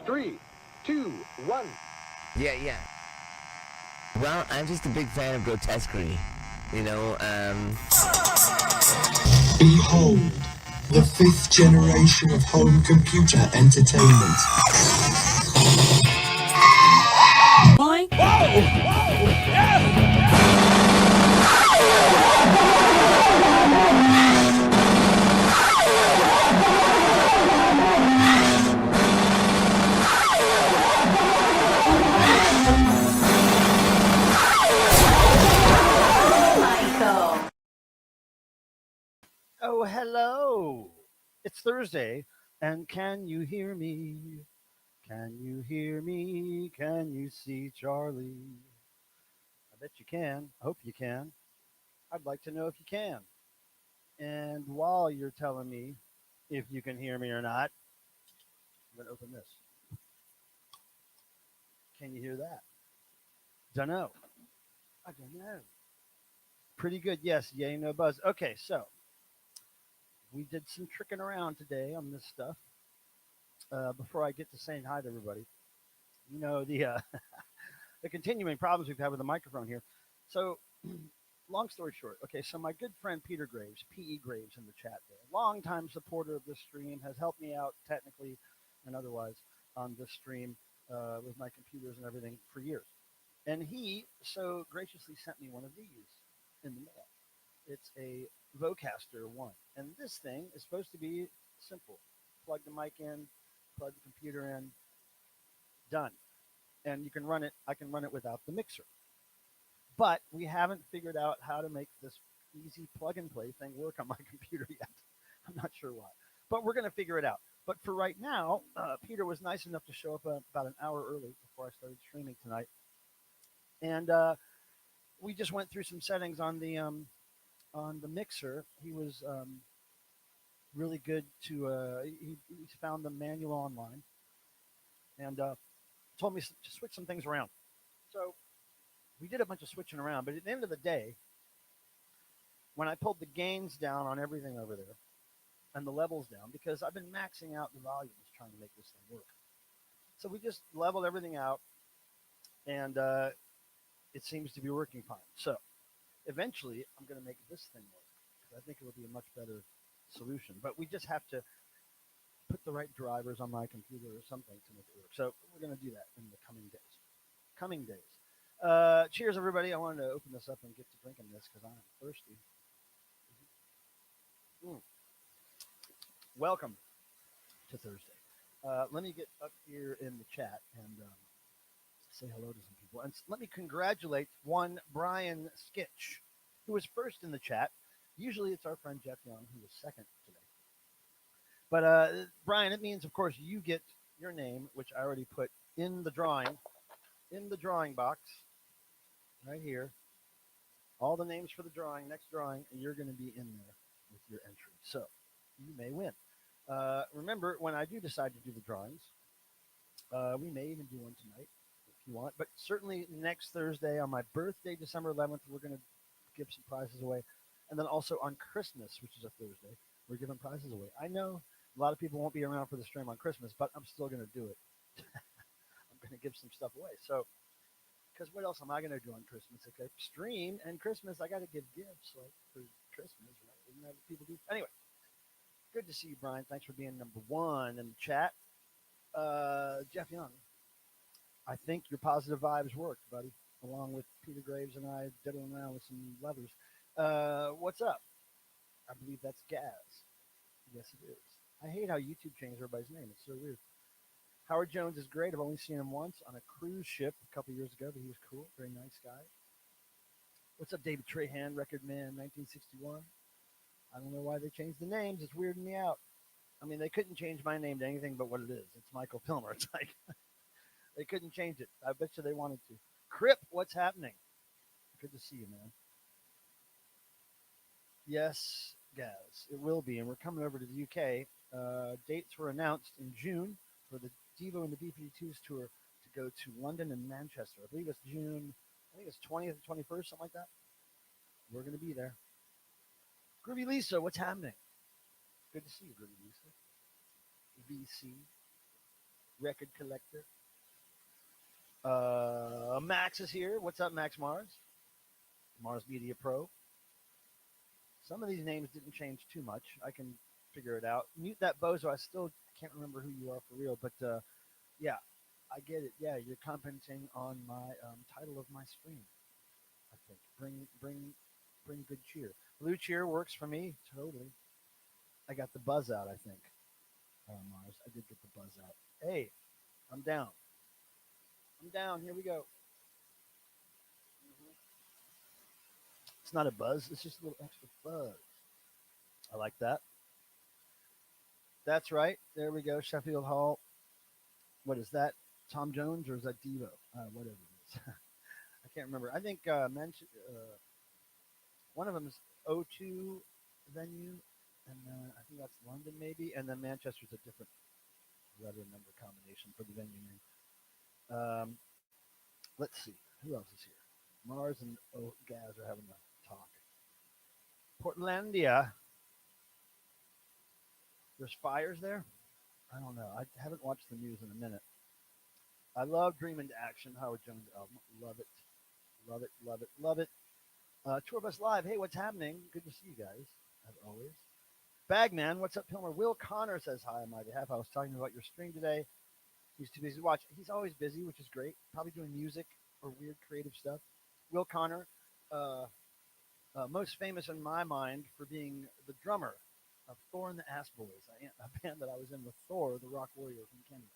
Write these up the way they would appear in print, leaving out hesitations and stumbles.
3, 2, 1. Yeah. Well, I'm just a big fan of grotesquerie. You know, Behold, the fifth generation of home computer entertainment. Boing. Whoa! Oh, hello. It's Thursday, and can you hear me? Can you hear me? Can you see Charlie? I bet you can. I hope you can. I'd like to know if you can. And while you're telling me if you can hear me or not, I'm going to open this. Can you hear that? Don't know. I don't know. Pretty good. Yes. Yay, no buzz. Okay, so we did some tricking around today on this stuff. Before I get to saying hi to everybody, you know the continuing problems we've had with the microphone here. So, long story short, okay, so my good friend Peter Graves, P.E. Graves in the chat there, longtime supporter of this stream, has helped me out technically and otherwise on this stream with my computers and everything for years. And he so graciously sent me one of these in the mail. It's a Vocaster 1. And this thing is supposed to be simple. Plug the mic in, plug the computer in, done. And you can run it, I can run it without the mixer. But we haven't figured out how to make this easy plug and play thing work on my computer yet. I'm not sure why. But we're going to figure it out. But for right now, Peter was nice enough to show up about an hour early before I started streaming tonight. And we just went through some settings on the mixer. He was really good to, he found the manual online and told me to switch some things around. So we did a bunch of switching around, but at the end of the day, when I pulled the gains down on everything over there and the levels down, because I've been maxing out the volumes trying to make this thing work. So we just leveled everything out and it seems to be working fine. So eventually I'm going to make this thing work because I think it will be a much better solution. But we just have to put the right drivers on my computer or something to make it work. So we're going to do that in the coming days. Cheers, everybody. I wanted to open this up and get to drinking this because I'm thirsty. Welcome to Thursday. Let me get up here in the chat and say hello to some people. And let me congratulate one Brian Skitch, who was first in the chat. Usually it's our friend Jeff Young, who was second today. But Brian, it means, of course, you get your name, which I already put in the drawing box right here. All the names for the next drawing, and you're going to be in there with your entry. So you may win. Remember, when I do decide to do the drawings, we may even do one tonight if you want. But certainly next Thursday on my birthday, December 11th, we're going to give some prizes away. And then also on Christmas, which is a Thursday, we're giving prizes away. I know a lot of people won't be around for the stream on Christmas, but I'm still going to do it. I'm going to give some stuff away. So, because what else am I going to do on Christmas? Okay, stream and Christmas, I got to give gifts like for Christmas, right? Isn't that what people do? Anyway, good to see you, Brian. Thanks for being number one in the chat. Jeff Young, I think your positive vibes worked, buddy, along with Peter Graves and I diddling around with some levers. What's up? I believe that's Gaz. Yes, it is. I hate how YouTube changed everybody's name. It's so weird. Howard Jones is great. I've only seen him once on a cruise ship a couple years ago, but he was cool. Very nice guy. What's up, David Trahan, Record Man, 1961? I don't know why they changed the names. It's weirding me out. I mean, they couldn't change my name to anything but what it is. It's Michael Pilmer. It's like they couldn't change it. I bet you they wanted to. Crip, what's happening? Good to see you, man. Yes, Gaz, it will be. And we're coming over to the UK. Dates were announced in June for the Devo and the BPD2s tour to go to London and Manchester. I believe it's June, I think it's 20th or 21st, something like that. We're going to be there. Groovy Lisa, what's happening? Good to see you, Groovy Lisa. VC. record collector. Max is here. What's up, Max Mars? Mars Media Pro. Some of these names didn't change too much. I can figure it out. Mute that bozo. I still can't remember who you are for real, but yeah, I get it. Yeah, you're commenting on my title of my stream. I think bring good cheer. Blue cheer works for me totally. I got the buzz out. I think Mars. I did get the buzz out. Hey, I'm down. I'm down. Here we go. It's not a buzz. It's just a little extra buzz. I like that. That's right. There we go. Sheffield Hall. What is that? Tom Jones or is that Devo? Whatever it is. I can't remember. I think one of them is O2 venue, and I think that's London maybe, and then Manchester's a different letter number combination for the venue name. Let's see. Who else is here? Mars and Gaz are having a talk. Portlandia. There's fires there? I don't know. I haven't watched the news in a minute. I love Dream into Action, Howard Jones album. Love it. Love it, love it, love it. Tour Bus Live. Hey, what's happening? Good to see you guys, as always. Bagman, what's up, Pilmer? Will Connor says hi on my behalf. I was talking about your stream today. He's too busy to watch. He's always busy, which is great. Probably doing music or weird creative stuff. Will Connor, most famous in my mind for being the drummer of Thor and the Ass Boys, a band that I was in with Thor, the rock warrior from Canada.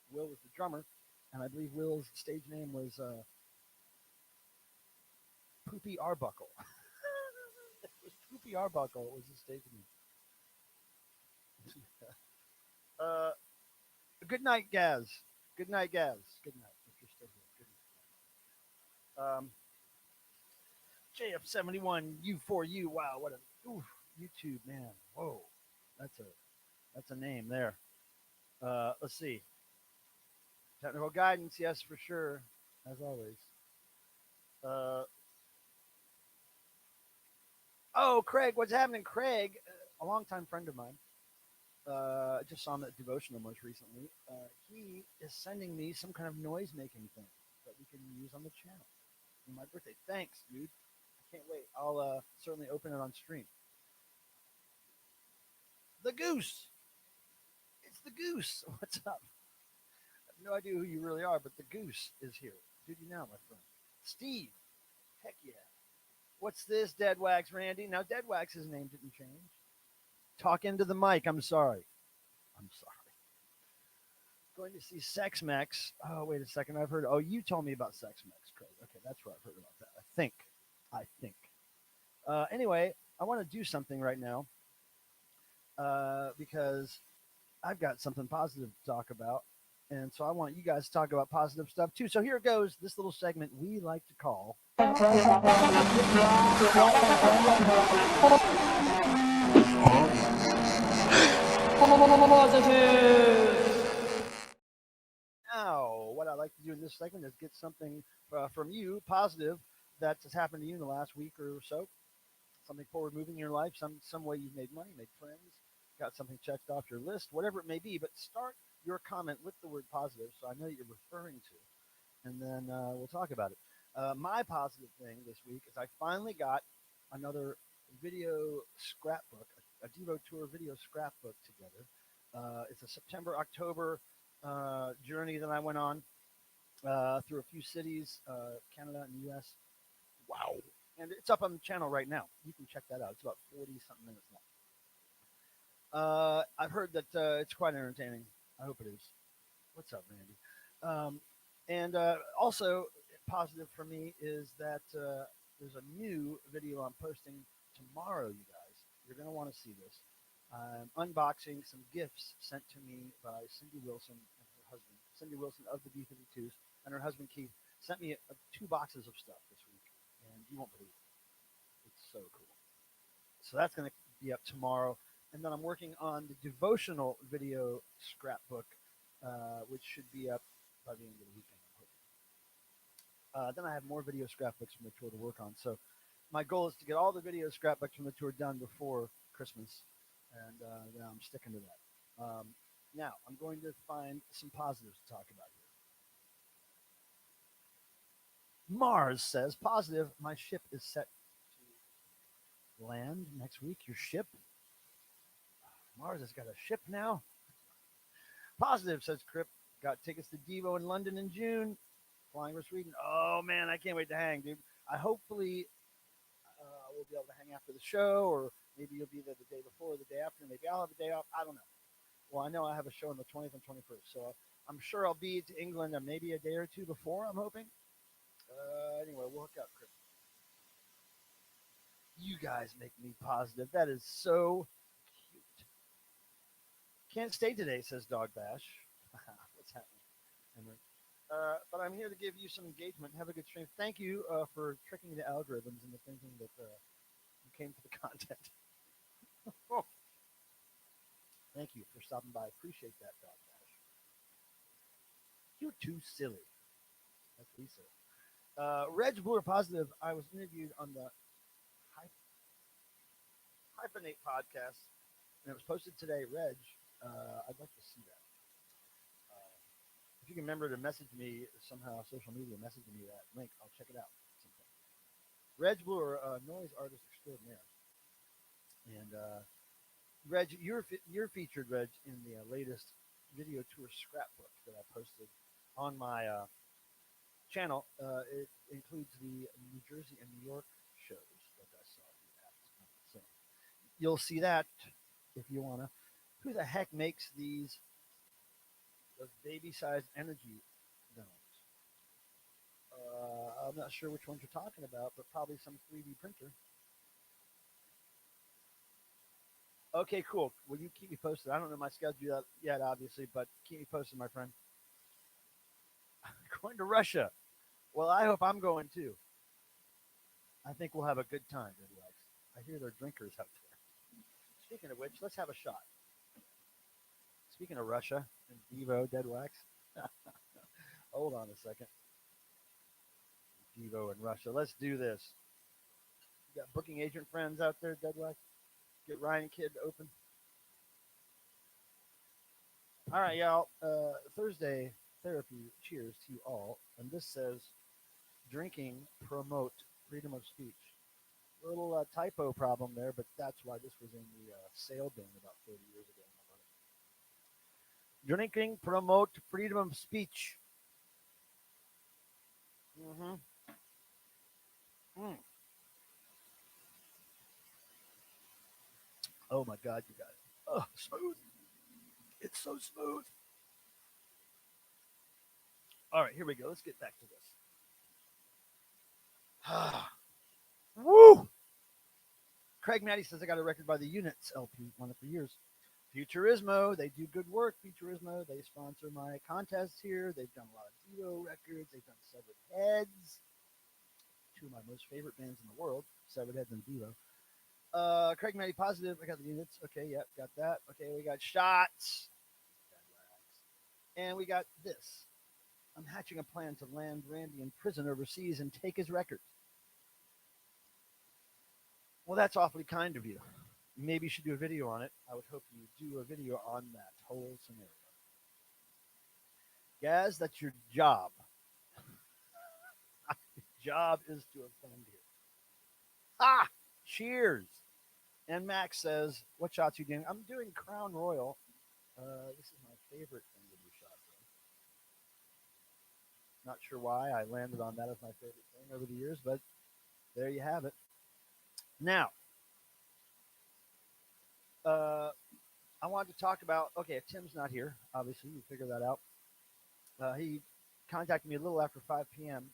Will was the drummer, and I believe Will's stage name was Poopy Arbuckle. It was Poopy Arbuckle was his stage name. Good night, Gaz. Good night, Gaz. Good night. If you're still here. Good night. JF71 U4U. Wow, what a YouTube man. Whoa, that's a name there. Let's see. Technical guidance, yes, for sure, as always. Oh, Craig, what's happening? Craig, a longtime friend of mine. I just saw him at Devotional most recently. He is sending me some kind of noise making thing that we can use on the channel for my birthday. Thanks, dude. I can't wait. I'll certainly open it on stream. The Goose. It's the Goose. What's up? I have no idea who you really are, but the Goose is here. Did you now, my friend? Steve. Heck yeah. What's this, Dead Wax Randy? Now, Dead Wax's name didn't change. Talk into the mic. I'm sorry. I'm sorry. Going to see Sex Mex. Oh, wait a second. I've heard. Oh, you told me about Sex Mex, Craig. Okay, that's right. I've heard about that. I think. Anyway, I want to do something right now because I've got something positive to talk about. And so I want you guys to talk about positive stuff too. So here goes this little segment we like to call. Now, what I like to do in this segment is get something from you, positive, that has happened to you in the last week or so. Something forward moving in your life, some way you've made money, made friends, got something checked off your list, whatever it may be. But start your comment with the word positive, so I know that you're referring to, and then we'll talk about it. My positive thing this week is I finally got another video scrapbook, a Devo Tour video scrapbook together. It's a September-October journey that I went on through a few cities, Canada and the U.S. Wow. And it's up on the channel right now. You can check that out. It's about 40-something minutes long. I've heard that it's quite entertaining. I hope it is. What's up, Randy? And also, positive for me is that there's a new video I'm posting tomorrow, you guys. You're going to want to see this. I'm unboxing some gifts sent to me by Cindy Wilson and her husband. Cindy Wilson of the B-52s and her husband Keith sent me 2 boxes of stuff this week. And you won't believe it. It's so cool. So that's going to be up tomorrow. And then I'm working on the devotional video scrapbook, which should be up by the end of the weekend, I'm hoping. Then I have more video scrapbooks from the tour to work on. So my goal is to get all the video scrapbooks from the tour done before Christmas. And I'm sticking to that. Now, I'm going to find some positives to talk about here. Mars says, positive, my ship is set to land next week. Your ship? Mars has got a ship now? Positive, says Crip. Got tickets to Devo in London in June. Flying for Sweden. Oh, man, I can't wait to hang, dude. I hopefully we'll be able to hang after the show, or maybe you'll be there the day before or the day after. Maybe I'll have a day off. I don't know. Well, I know I have a show on the 20th and 21st, so I'm sure I'll be to England maybe a day or two before, I'm hoping. Anyway, we'll hook up, Chris. You guys make me positive. That is so cute. Can't stay today, says Dog Bash. What's happening, Henry? But I'm here to give you some engagement. Have a good stream. Thank you for tricking the algorithms into thinking that you came for the content. Thank you for stopping by. Appreciate that, Dog Bash. You're too silly. That's Lisa. Reg Brewer Positive. I was interviewed on the Hyphenate podcast, and it was posted today. Reg, I'd like to see that. If you can remember to message me somehow, social media, message me that link. I'll check it out sometime. Reg Brewer, noise artist extraordinaire. And Reg, you're featured, Reg, in the latest video tour scrapbook that I posted on my channel. It includes the New Jersey and New York shows that I saw you at. So you'll see that if you wanna. Who the heck makes those baby-sized energy domes? I'm not sure which ones you're talking about, but probably some 3D printer. Okay, cool. Will you keep me posted? I don't know my schedule yet, obviously, but keep me posted, my friend. Going to Russia. Well, I hope I'm going too. I think we'll have a good time, Deadwax. I hear they're drinkers out there. Speaking of which, let's have a shot. Speaking of Russia and Devo, Deadwax. Hold on a second. Devo and Russia. Let's do this. You got booking agent friends out there, Deadwax? Get Ryan Kidd open. All right, y'all. Thursday therapy. Cheers to you all. And this says, drinking promote freedom of speech. A little typo problem there, but that's why this was in the sale bin about 30 years ago. Drinking promote freedom of speech. Mm-hmm. Mm. Oh my God, you guys. Oh, smooth. It's so smooth. All right, here we go. Let's get back to this. Woo! Craig Matty says I got a record by the Units LP, won it for years. Futurismo, they do good work. Futurismo, they sponsor my contests here. They've done a lot of Devo records. They've done Severed Heads. Two of my most favorite bands in the world, Severed Heads and Devo. Craig Matty Positive, I got the Units. Okay, yeah, got that. Okay, we got Shots. And we got this. I'm hatching a plan to land Randy in prison overseas and take his records. Well, that's awfully kind of you. Maybe you should do a video on it. I would hope you do a video on that whole scenario. Gaz, that's your job. Your job is to offend here. Ah! Cheers! And Max says, what shots are you doing? I'm doing Crown Royal. This is my favorite thing to do shots in. Not sure why I landed on that as my favorite thing over the years, but there you have it. Now, I wanted to talk about, okay, Tim's not here, obviously, you figure that out. He contacted me a little after 5 p.m.,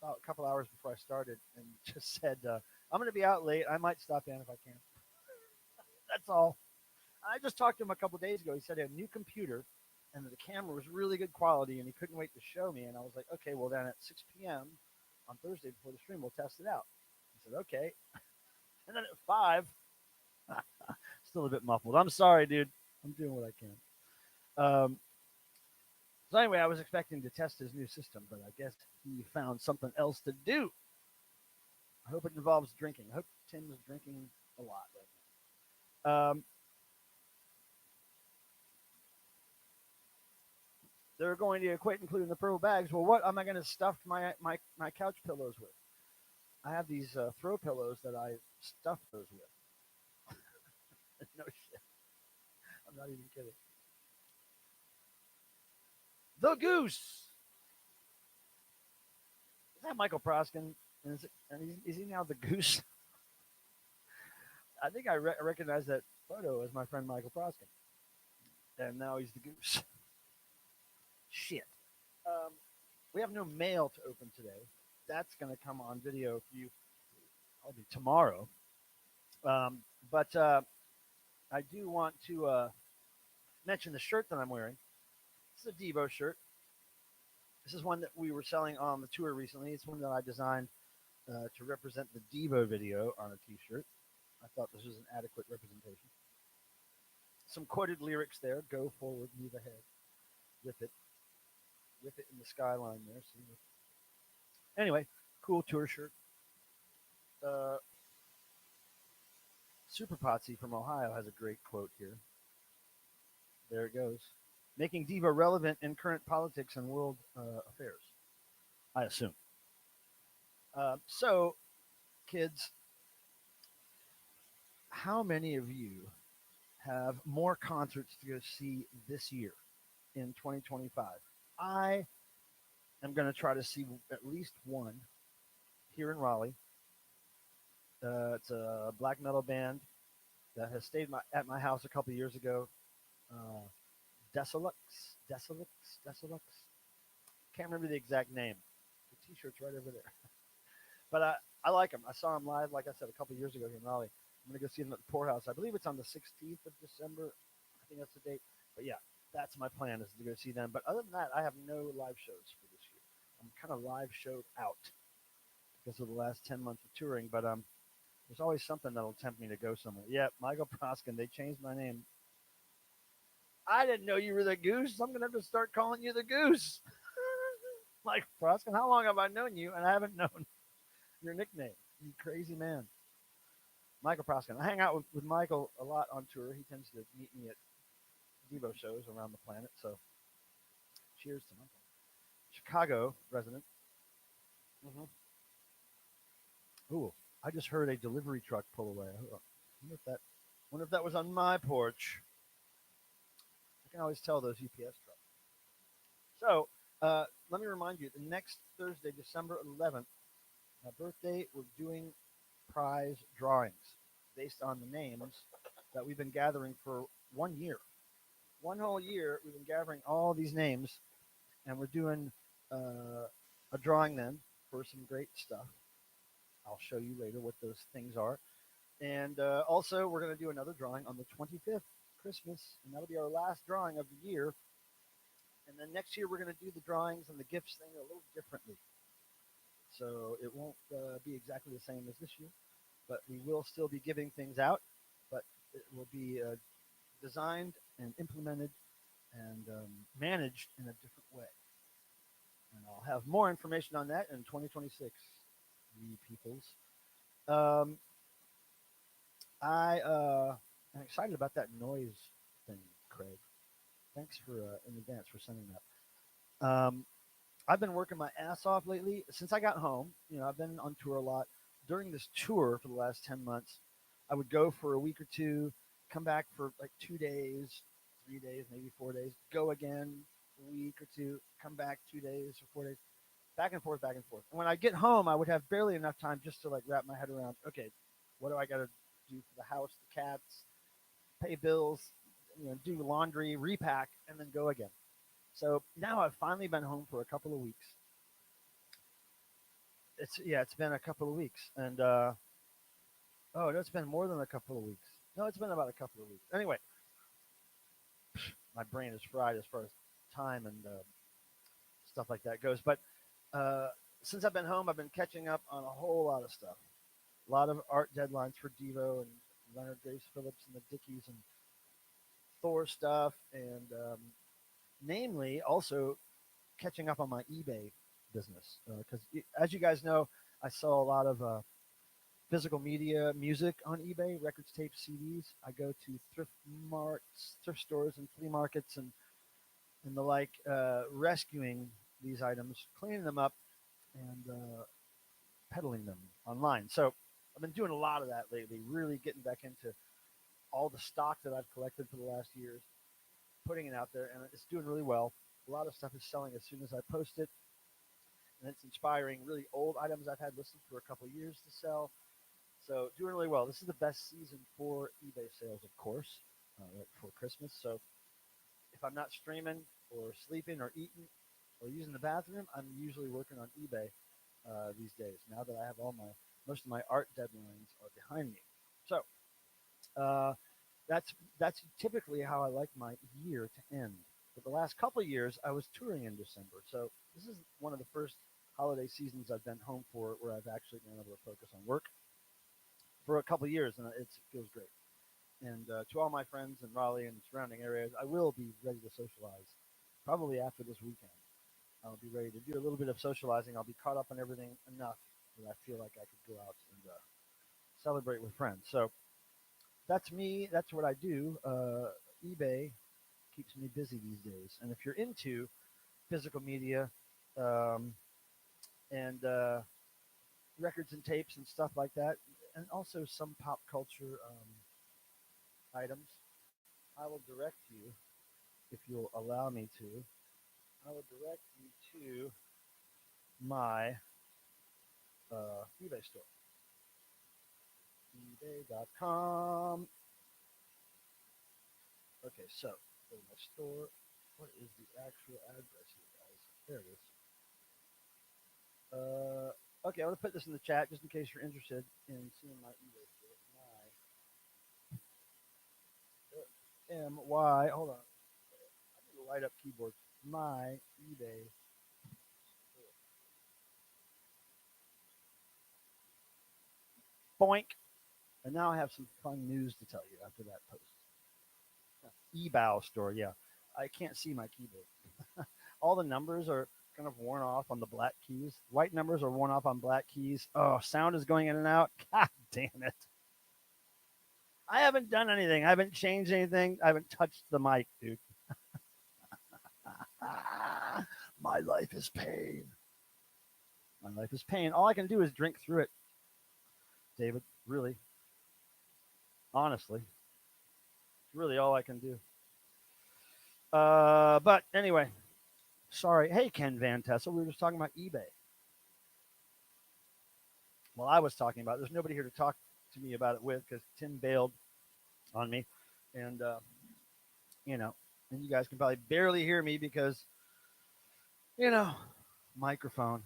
about a couple hours before I started, and just said, I'm going to be out late. I might stop in if I can. That's all. I just talked to him a couple days ago. He said he had a new computer, and the camera was really good quality, and he couldn't wait to show me. And I was like, okay, well, then at 6 p.m. on Thursday before the stream, we'll test it out. He said, okay. And then at 5, still a bit muffled. I'm sorry, dude. I'm doing what I can. So anyway, I was expecting to test his new system, but I guess he found something else to do. I hope it involves drinking. I hope Tim is drinking a lot right now. They're going to equate including the purple bags. Well, what am I going to stuff my couch pillows with? I have these throw pillows that I stuff those with. No shit. I'm not even kidding. The goose. Is that Michael Proskin? Is he now the goose? I think I recognize that photo as my friend Michael Proskin. And now he's the goose. Shit. We have no mail to open today. That's going to come on video for you probably tomorrow. But I do want to mention the shirt that I'm wearing. This is a Devo shirt. This is one that we were selling on the tour recently. It's one that I designed to represent the Devo video on a t-shirt. I thought this was an adequate representation. Some quoted lyrics there. Go forward, move ahead. With it. With it in the skyline there. See? Anyway, cool tour shirt. Super Potsy from Ohio has a great quote here. There it goes. Making Devo relevant in current politics and world affairs, I assume. So, kids, how many of you have more concerts to go see this year in 2025? I am going to try to see at least one here in Raleigh. It's a black metal band that has stayed at my house a couple of years ago. Desolux. Can't remember the exact name. The t-shirt's right over there. But I like them. I saw them live, like I said, a couple of years ago here in Raleigh. I'm going to go see them at the Poorhouse. I believe it's on the 16th of December. I think that's the date. But yeah, that's my plan, is to go see them. But other than that, I have no live shows for this year. I'm kind of live showed out because of the last 10 months of touring. But there's always something that'll tempt me to go somewhere. Yeah, Michael Proskin, they changed my name. I didn't know you were the goose. I'm going to have to start calling you the goose. Michael Proskin, how long have I known you and I haven't known your nickname? You crazy man. Michael Proskin. I hang out with Michael a lot on tour. He tends to meet me at Devo shows around the planet. So cheers to Michael. Chicago resident. Mm-hmm. Ooh, I just heard a delivery truck pull away. I wonder if that was on my porch. I can always tell those UPS trucks. So let me remind you, the next Thursday, December 11th, my birthday, we're doing prize drawings based on the names that we've been gathering for 1 year. One whole year, we've been gathering all these names, and we're doing a drawing then for some great stuff. I'll show you later what those things are. And also, we're going to do another drawing on the 25th, Christmas, and that'll be our last drawing of the year. And then next year, we're going to do the drawings and the gifts thing a little differently. So it won't be exactly the same as this year, but we will still be giving things out, but it will be designed and implemented and managed in a different way. And I'll have more information on that in 2026, you peoples. I am excited about that noise thing, Craig. Thanks for in advance for sending that. I've been working my ass off lately since I got home. You know, I've been on tour a lot. During this tour for the last 10 months, I would go for a week or two, come back for like 2 days, 3 days, maybe 4 days, go again a week or two, come back 2 days or 4 days, back and forth, back and forth. And when I get home, I would have barely enough time just to like wrap my head around, okay, what do I got to do for the house, the cats, pay bills, you know, do laundry, repack, and then go again. So now I've finally been home for a couple of weeks. It's been a couple of weeks, and no, it's been more than a couple of weeks. No, it's been about a couple of weeks. Anyway, my brain is fried as far as time and stuff like that goes. But since I've been home, I've been catching up on a whole lot of stuff. A lot of art deadlines for Devo and Leonard Grace Phillips and the Dickies and Thor stuff, and namely also catching up on my eBay business, because as you guys know, I sell a lot of physical media music on eBay, records, tapes, CDs. I go to thrift stores and flea markets and and the like, rescuing these items, cleaning them up, and peddling them online. So I've been doing a lot of that lately, really getting back into all the stock that I've collected for the last years, putting it out there, and it's doing really well. A lot of stuff is selling as soon as I post it, and it's inspiring really old items I've had listed for a couple of years to sell. So doing really well. This is the best season for eBay sales, of course, right before Christmas. So if I'm not streaming or sleeping or eating or using the bathroom, I'm usually working on eBay these days. Now that I have most of my art deadlines are behind me. So uh, that's typically how I like my year to end. But the last couple of years, I was touring in December, so this is one of the first holiday seasons I've been home for where I've actually been able to focus on work for a couple of years, and it feels great. And to all my friends in Raleigh and surrounding areas, I will be ready to socialize probably after this weekend. I'll be ready to do a little bit of socializing. I'll be caught up on everything enough that I feel like I could go out and celebrate with friends. So that's me. That's what I do. eBay keeps me busy these days. And if you're into physical media um, and records and tapes and stuff like that, and also some pop culture items, I will direct you, if you'll allow me to, I will direct you to my eBay store. eBay.com. Okay, so go to my store. What is the actual address here, guys? There it is. Okay, I'm going to put this in the chat just in case you're interested in seeing my eBay store. Hold on. I need to light up keyboards. My eBay store. Boink. And now I have some fun news to tell you after that post. eBay store, yeah. I can't see my keyboard. All the numbers are kind of worn off on the black keys. White numbers are worn off on black keys. Oh, sound is going in and out. God damn it. I haven't done anything. I haven't changed anything. I haven't touched the mic, dude. My life is pain. My life is pain. All I can do is drink through it, David. Really. Honestly. Really all I can do. But anyway, sorry. Hey, Ken Van Tessel. We were just talking about eBay. Well, I was talking about it. There's nobody here to talk to me about it with because Tim bailed on me. And, and you guys can probably barely hear me because, microphone,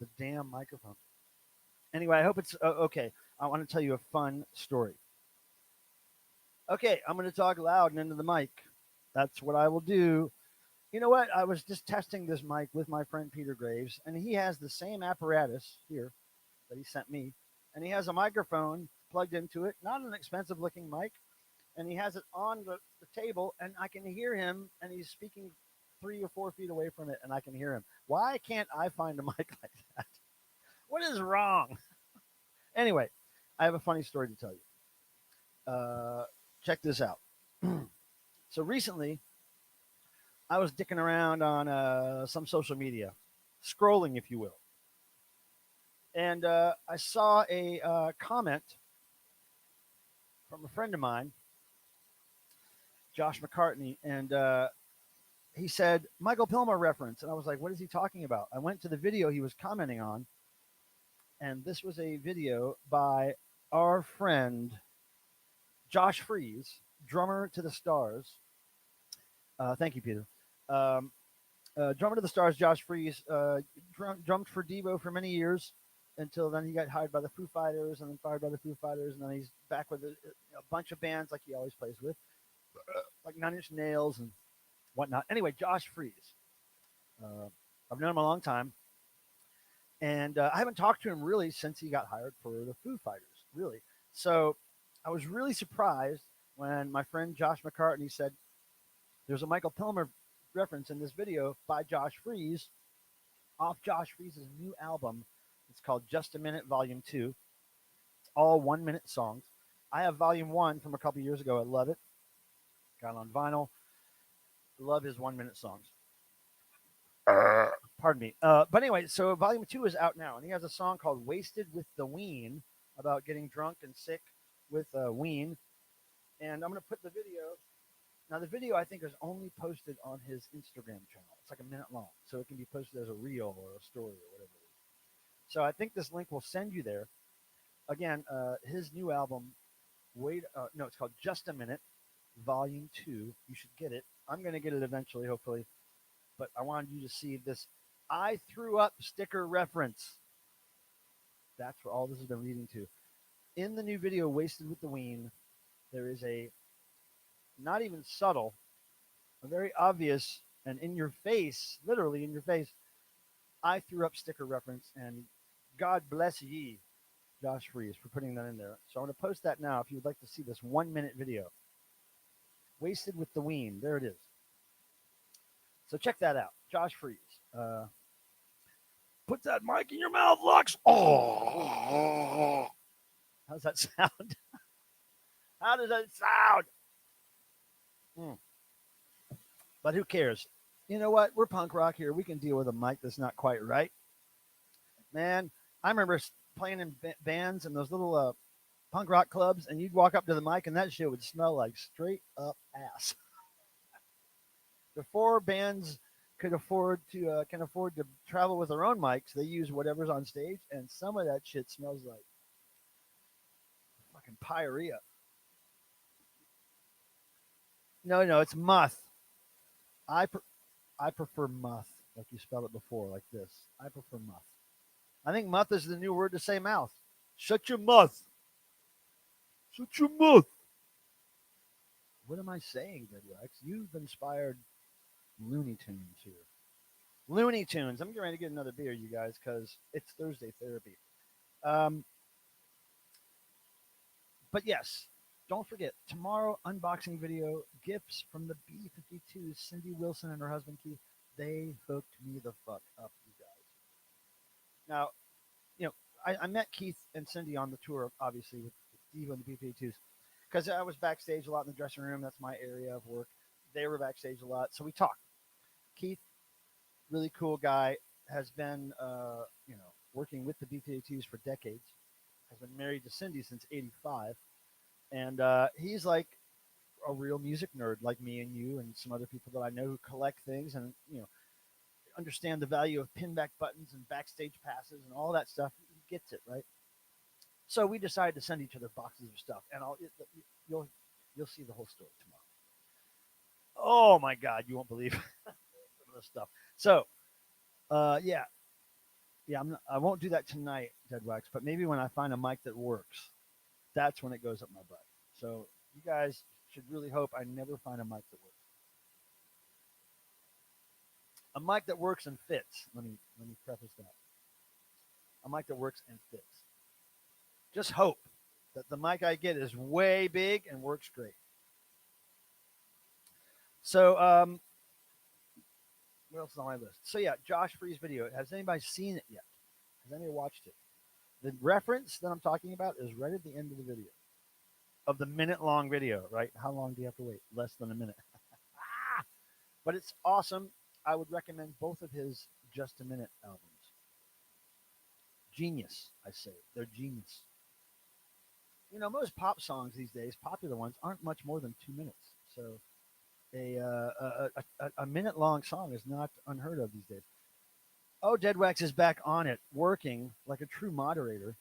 the damn microphone. Anyway, I hope it's okay. I want to tell you a fun story. Okay, I'm going to talk loud and into the mic. That's what I will do. You know what? I was just testing this mic with my friend Peter Graves, and he has the same apparatus here that he sent me, and he has a microphone plugged into it, not an expensive looking mic, and he has it on the table, and I can hear him, and he's speaking 3 or 4 feet away from it, and I can hear him. Why can't I find a mic like that? What is wrong? Anyway, I have a funny story to tell you. Check this out. So recently, I was dicking around on some social media, scrolling, if you will. And I saw a comment from a friend of mine, Josh McCartney, and he said, Michael Pilmer reference. And I was like, what is he talking about? I went to the video he was commenting on, and this was a video by our friend Josh Freeze, drummer to the Stars. Thank you, Peter. Drummer to the Stars, Josh Freeze, drummed for Devo for many years until then he got hired by the Foo Fighters and then fired by the Foo Fighters, and then he's back with a bunch of bands like he always plays with, like Nine Inch Nails and whatnot. Anyway, Josh Freeze. I've known him a long time, and I haven't talked to him really since he got hired for the Foo Fighters, really. So I was really surprised when my friend Josh McCartney said, there's a Michael Pilmer reference in this video by Josh Freeze off Josh Freeze's new album. It's called Just a Minute Volume 2. It's all 1-minute songs. I have Volume 1 from a couple years ago. I love it. Got it on vinyl. Love his 1 minute songs. Pardon me. But anyway, so volume 2 is out now, and he has a song called "Wasted with the Ween" about getting drunk and sick with ween. And I'm gonna put the video. Now the video I think is only posted on his Instagram channel. It's like a minute long, so it can be posted as a reel or a story or whatever it is. So I think this link will send you there. Again, his new album, no, it's called Just a Minute, Volume 2. You should get it. I'm going to get it eventually, hopefully. But I wanted you to see this I threw up sticker reference. That's what all this has been leading to. In the new video, Wasted with the Ween, there is a not even subtle, a very obvious and in your face, literally in your face, I threw up sticker reference. And God bless ye, Josh Freeze, for putting that in there. So I'm going to post that now if you would like to see this 1 minute video. Wasted with the Ween. There it is. So check that out. Josh Freeze. Put that mic in your mouth, Lux. Oh. How's that sound? How does that sound? But who cares? You know what? We're punk rock here. We can deal with a mic that's not quite right. Man, I remember playing in bands and those little punk rock clubs, and you'd walk up to the mic, and that shit would smell like straight up ass. Before bands can afford to travel with their own mics, they use whatever's on stage, and some of that shit smells like fucking pyorrhea. No, it's muth. I prefer muth, like you spelled it before, like this. I prefer muth. I think muth is the new word to say mouth. Shut your mouth. Shut your mouth. What am I saying, Deadwax? You've inspired Looney Tunes here. Looney Tunes. I'm getting ready to get another beer, you guys, because it's Thursday therapy. But yes, don't forget, tomorrow, unboxing video, gifts from the B-52s, Cindy Wilson and her husband Keith. They hooked me the fuck up, you guys. Now, I met Keith and Cindy on the tour, obviously, with Steve and the B-52s, because I was backstage a lot in the dressing room. That's my area of work. They were backstage a lot, so we talked. Keith, really cool guy, has been, working with the B-52s for decades, has been married to Cindy since '85, and he's like a real music nerd like me and you and some other people that I know who collect things and, understand the value of pinback buttons and backstage passes and all that stuff. He gets it, right? So we decided to send each other boxes of stuff, and you'll see the whole story tomorrow. Oh my God, you won't believe some of this stuff. So, yeah, I won't do that tonight, Deadwax, but maybe when I find a mic that works, that's when it goes up my butt. So you guys should really hope I never find a mic that works. A mic that works and fits. Let me preface that. A mic that works and fits. Just hope that the mic I get is way big and works great. So, what else is on my list? So yeah, Josh Free's video. Has anybody seen it yet? Has anybody watched it? The reference that I'm talking about is right at the end of the video. Of the minute-long video, right? How long do you have to wait? Less than a minute. But it's awesome. I would recommend both of his Just a Minute albums. Genius, I say. They're genius. Most pop songs these days, popular ones, aren't much more than 2 minutes. So a minute-long song is not unheard of these days. Oh, Deadwax is back on it, working like a true moderator.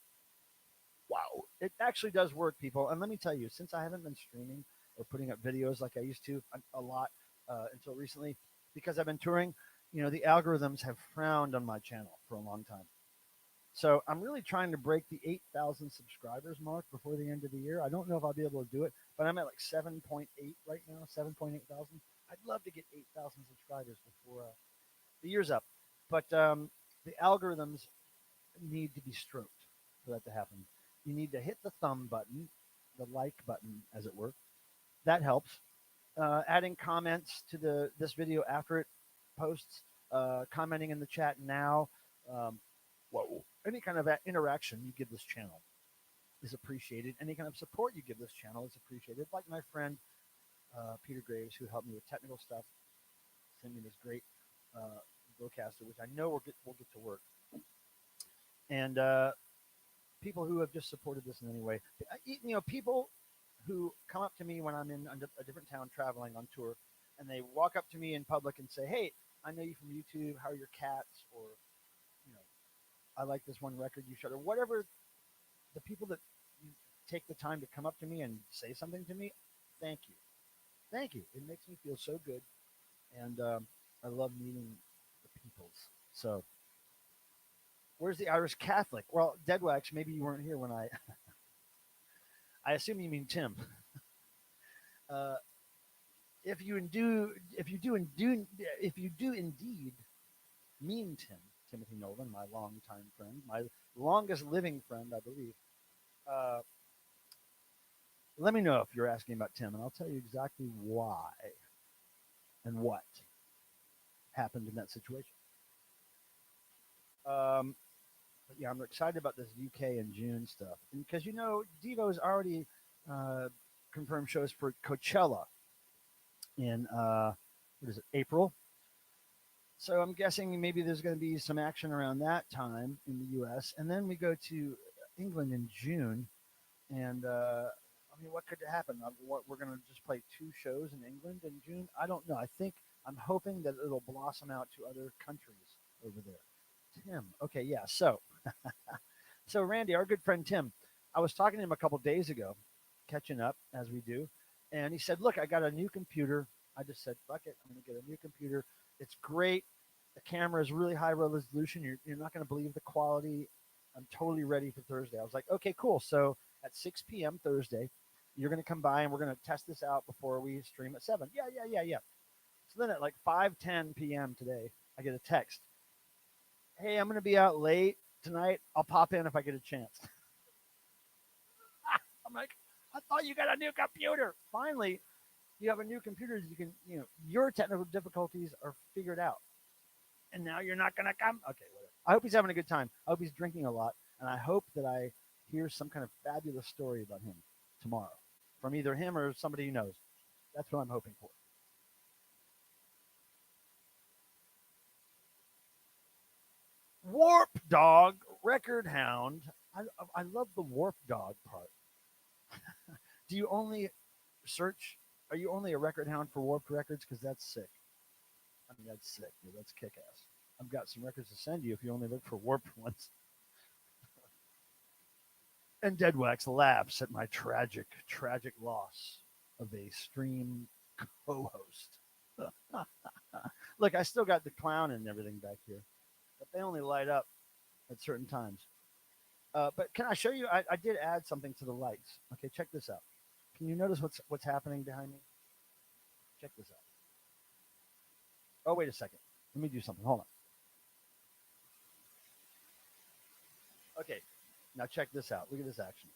Wow. It actually does work, people. And let me tell you, since I haven't been streaming or putting up videos like I used to a lot until recently, because I've been touring, the algorithms have frowned on my channel for a long time. So I'm really trying to break the 8,000 subscribers mark before the end of the year. I don't know if I'll be able to do it, but I'm at like 7.8 right now, 7.8 thousand. I'd love to get 8,000 subscribers before the year's up. But the algorithms need to be stroked for that to happen. You need to hit the thumb button, the like button, as it were. That helps. Adding comments to this video after it posts, commenting in the chat now. Any kind of interaction you give this channel is appreciated. Any kind of support you give this channel is appreciated. Like my friend Peter Graves, who helped me with technical stuff. sent me this great Vocaster, which I know we'll get to work. And people who have just supported this in any way, people who come up to me when I'm in a different town traveling on tour, and they walk up to me in public and say, "Hey, I know you from YouTube. How are your cats?" Or, you know, "I like this one record you showed," or whatever. The people that take the time to come up to me and say something to me, thank you, thank you. It makes me feel so good, and I love meeting the peoples. So, where's the Irish Catholic? Well, Deadwax, maybe you weren't here when I. I assume you mean Tim. Uh, if you do indeed mean Timothy Nolan, my longtime friend, my longest living friend, I believe. Uh, Let me know if you're asking about Tim, and I'll tell you exactly why and what happened in that situation. But yeah, I'm excited about this UK and June stuff because Devo's already uh, confirmed shows for Coachella in what is it, April. So I'm guessing maybe there's going to be some action around that time in the U.S. And then we go to England in June, and I mean, what could happen? We're going to just play 2 shows in England in June? I don't know. I'm hoping that it'll blossom out to other countries over there. Tim, okay, yeah. So Randy, our good friend Tim, I was talking to him a couple days ago, catching up as we do, and he said, "Look, I got a new computer." I just said, "Fuck it, I'm going to get a new computer. It's great. The camera is really high resolution. You're not going to believe the quality. I'm totally ready for Thursday." I was like, "Okay, cool." So at 6 p.m. Thursday, you're going to come by and we're going to test this out before we stream at 7. Yeah. So then at like 5:10 p.m. today, I get a text. "Hey, I'm going to be out late tonight. I'll pop in if I get a chance." I'm like, "I thought you got a new computer." Finally, you have a new computer. You can, your technical difficulties are figured out. And now you're not going to come. Okay, whatever. I hope he's having a good time. I hope he's drinking a lot. And I hope that I hear some kind of fabulous story about him tomorrow from either him or somebody who knows. That's what I'm hoping for. Warp Dog Record Hound. I love the Warp Dog part. Do you only search? Are you only a record hound for Warped Records? Because that's sick. I mean, that's sick. Dude. That's kick ass. I've got some records to send you if you only look for Warped ones. And Deadwax laughs at my tragic loss of a stream co-host. Look, I still got the clown and everything back here, but they only light up at certain times. But can I show you? I did add something to the lights. Okay, check this out. Can you notice what's happening behind me? Check this out. Oh, wait a second. Let me do something. Hold on. Okay, now check this out. Look at this action.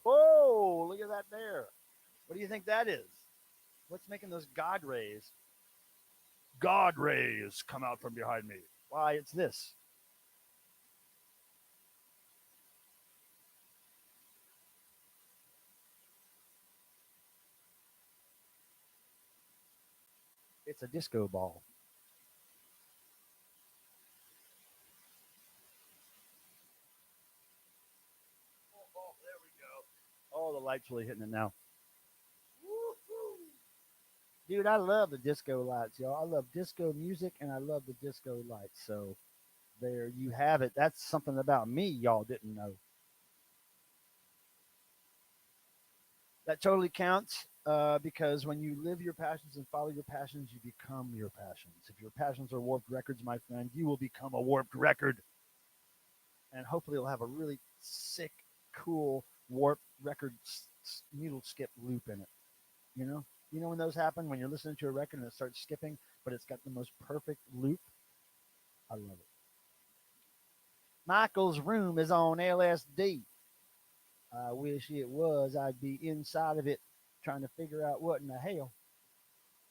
Whoa, look at that there. What do you think that is? What's making those God rays? God rays come out from behind me. Why, it's this. It's a disco ball. Oh, there we go. Oh, the light's really hitting it now. Woo-hoo. Dude, I love the disco lights, y'all. I love disco music and I love the disco lights. So there you have it. That's something about me y'all didn't know. That totally counts because when you live your passions and follow your passions, you become your passions. If your passions are warped records, my friend, you will become a warped record. And hopefully it'll have a really sick, cool warp record needle skip loop in it. You know when those happen when you're listening to a record and it starts skipping, but it's got the most perfect loop. I love it. Michael's room is on LSD. I wish it was. I'd be inside of it trying to figure out what in the hell.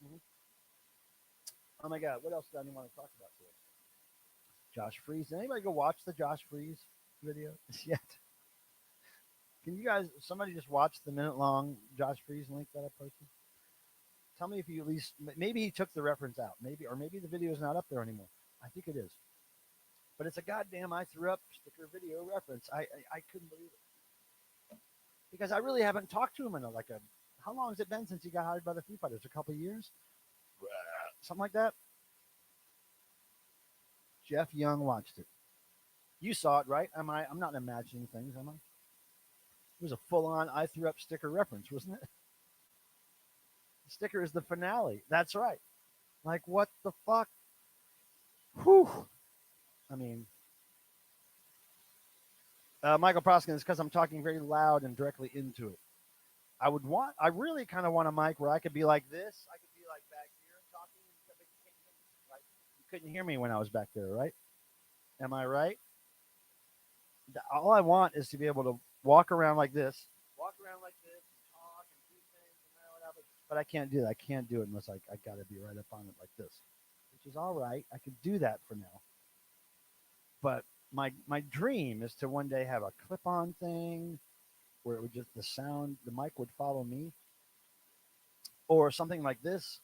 Mm-hmm. Oh my God, what else do I want to talk about today? Josh Freeze. Did anybody go watch the Josh Freeze video yet? Can you guys, somebody just watch the minute long Josh Freeze link that I posted? Tell me if you at least maybe he took the reference out, maybe or maybe the video is not up there anymore. I think it is, but it's a goddamn I threw up sticker video reference. I couldn't believe it because I really haven't talked to him in like a how long has it been since he got hired by the Foo Fighters? A couple of years, something like that. Jeff Young watched it. You saw it, right? Am I? I'm not imagining things, am I? It was a full-on I threw up sticker reference, wasn't it? The sticker is the finale. That's right. Like what the fuck? Whew. I mean, Michael Proskin is because I'm talking very loud and directly into it. I really kind of want a mic where I could be like this. I could be like back here talking, but you can't hear me. Right? You couldn't hear me when I was back there, right? Am I right? All I want is to be able to walk around like this, and talk and do things and whatever. But I can't do that. I can't do it unless I got to be right up on it like this, which is all right. I could do that for now. But my dream is to one day have a clip-on thing where it would just the mic would follow me, or something like this,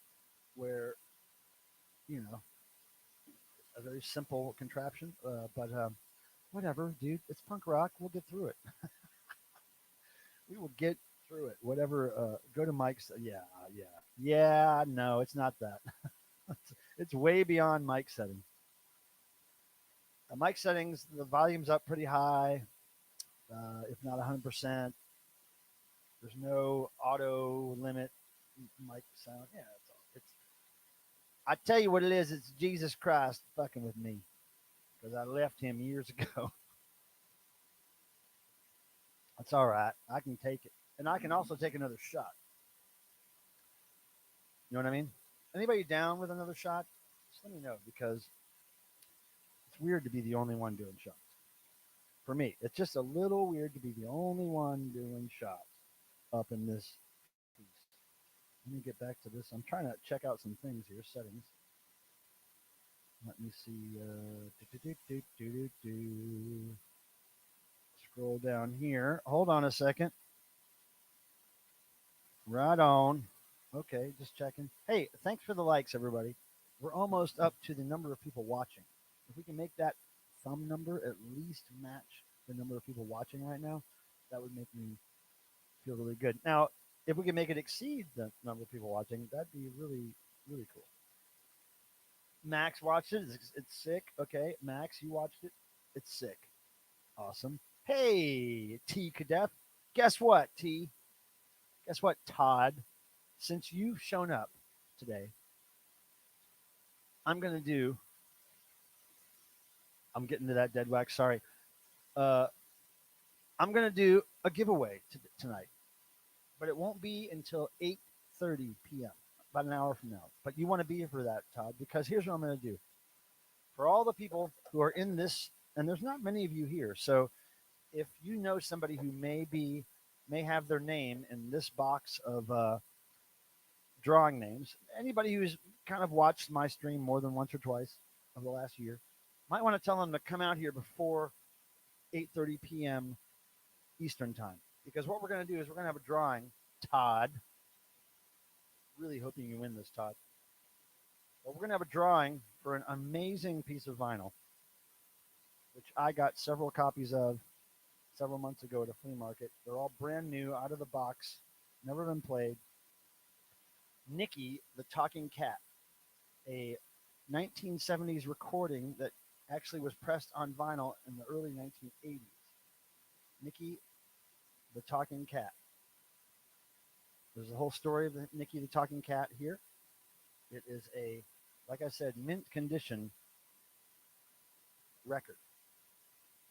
where you know a very simple contraption. But whatever, dude. It's punk rock. We'll get through it. We will get through it. Whatever. Go to Mike's. Yeah. No, it's not that. It's way beyond mic setting. Mic settings. The volume's up pretty high, if not 100%. There's no auto limit mic sound. Yeah, that's all. I tell you what it is. It's Jesus Christ fucking with me because I left him years ago. That's all right. I can take it, and I can also take another shot. You know what I mean? Anybody down with another shot? Just let me know because it's weird to be the only one doing shots. For me, it's just a little weird to be the only one doing shots up in this piece. Let me get back to this. I'm trying to check out some things here. Settings. Let me see. Scroll down here. Hold on a second. Right on. Okay, just checking. Hey, thanks for the likes, everybody. We're almost up to the number of people watching. If we can make that thumb number at least match the number of people watching right now, that would make me feel really good. Now, if we can make it exceed the number of people watching, that'd be really, really cool. Max watched it. It's sick. Okay, Max, you watched it. It's sick. Awesome. Hey, T Cadet. Guess what, T? Guess what, Todd? Since you've shown up today, I'm going to do. I'm getting to that dead wax. Sorry. I'm going to do a giveaway tonight, but it won't be until 8:30 p.m., about an hour from now. But you want to be here for that, Todd, because here's what I'm going to do. For all the people who are in this, and there's not many of you here, so if you know somebody who may have their name in this box of drawing names, anybody who's kind of watched my stream more than once or twice over the last year, might want to tell them to come out here before 8:30 p.m. Eastern time. Because what we're going to do is we're going to have a drawing, Todd. Really hoping you win this, Todd. But we're going to have a drawing for an amazing piece of vinyl, which I got several copies of several months ago at a flea market. They're all brand new, out of the box, never been played. Nikki, the Talking Cat, a 1970s recording that actually was pressed on vinyl in the early 1980s. Nikki, the Talking Cat. There's a whole story of Nikki, the Talking Cat here. It is a, like I said, mint condition record.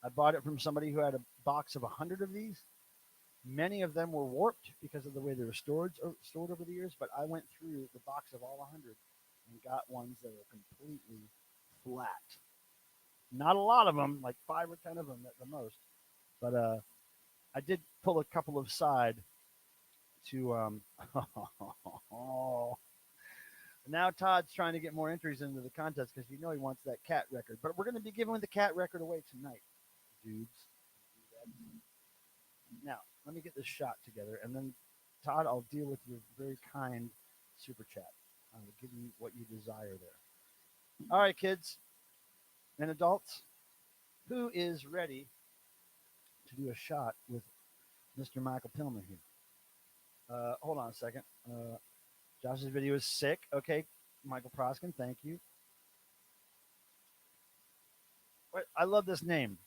I bought it from somebody who had a box of 100 of these. Many of them were warped because of the way they were stored over the years, but I went through the box of all 100 and got ones that are completely flat. Not a lot of them, like 5 or 10 of them at the most, but I did pull a couple aside to now Todd's trying to get more entries into the contest because he wants that cat record. But we're going to be giving the cat record away tonight, dudes. Now, let me get this shot together, and then Todd, I'll deal with your very kind super chat. I will give you what you desire there. All right, kids and adults, who is ready to do a shot with Mr. Michael Pillman here? Hold on a second. Josh's video is sick. Okay, Michael Proskin, thank you. Wait, I love this name.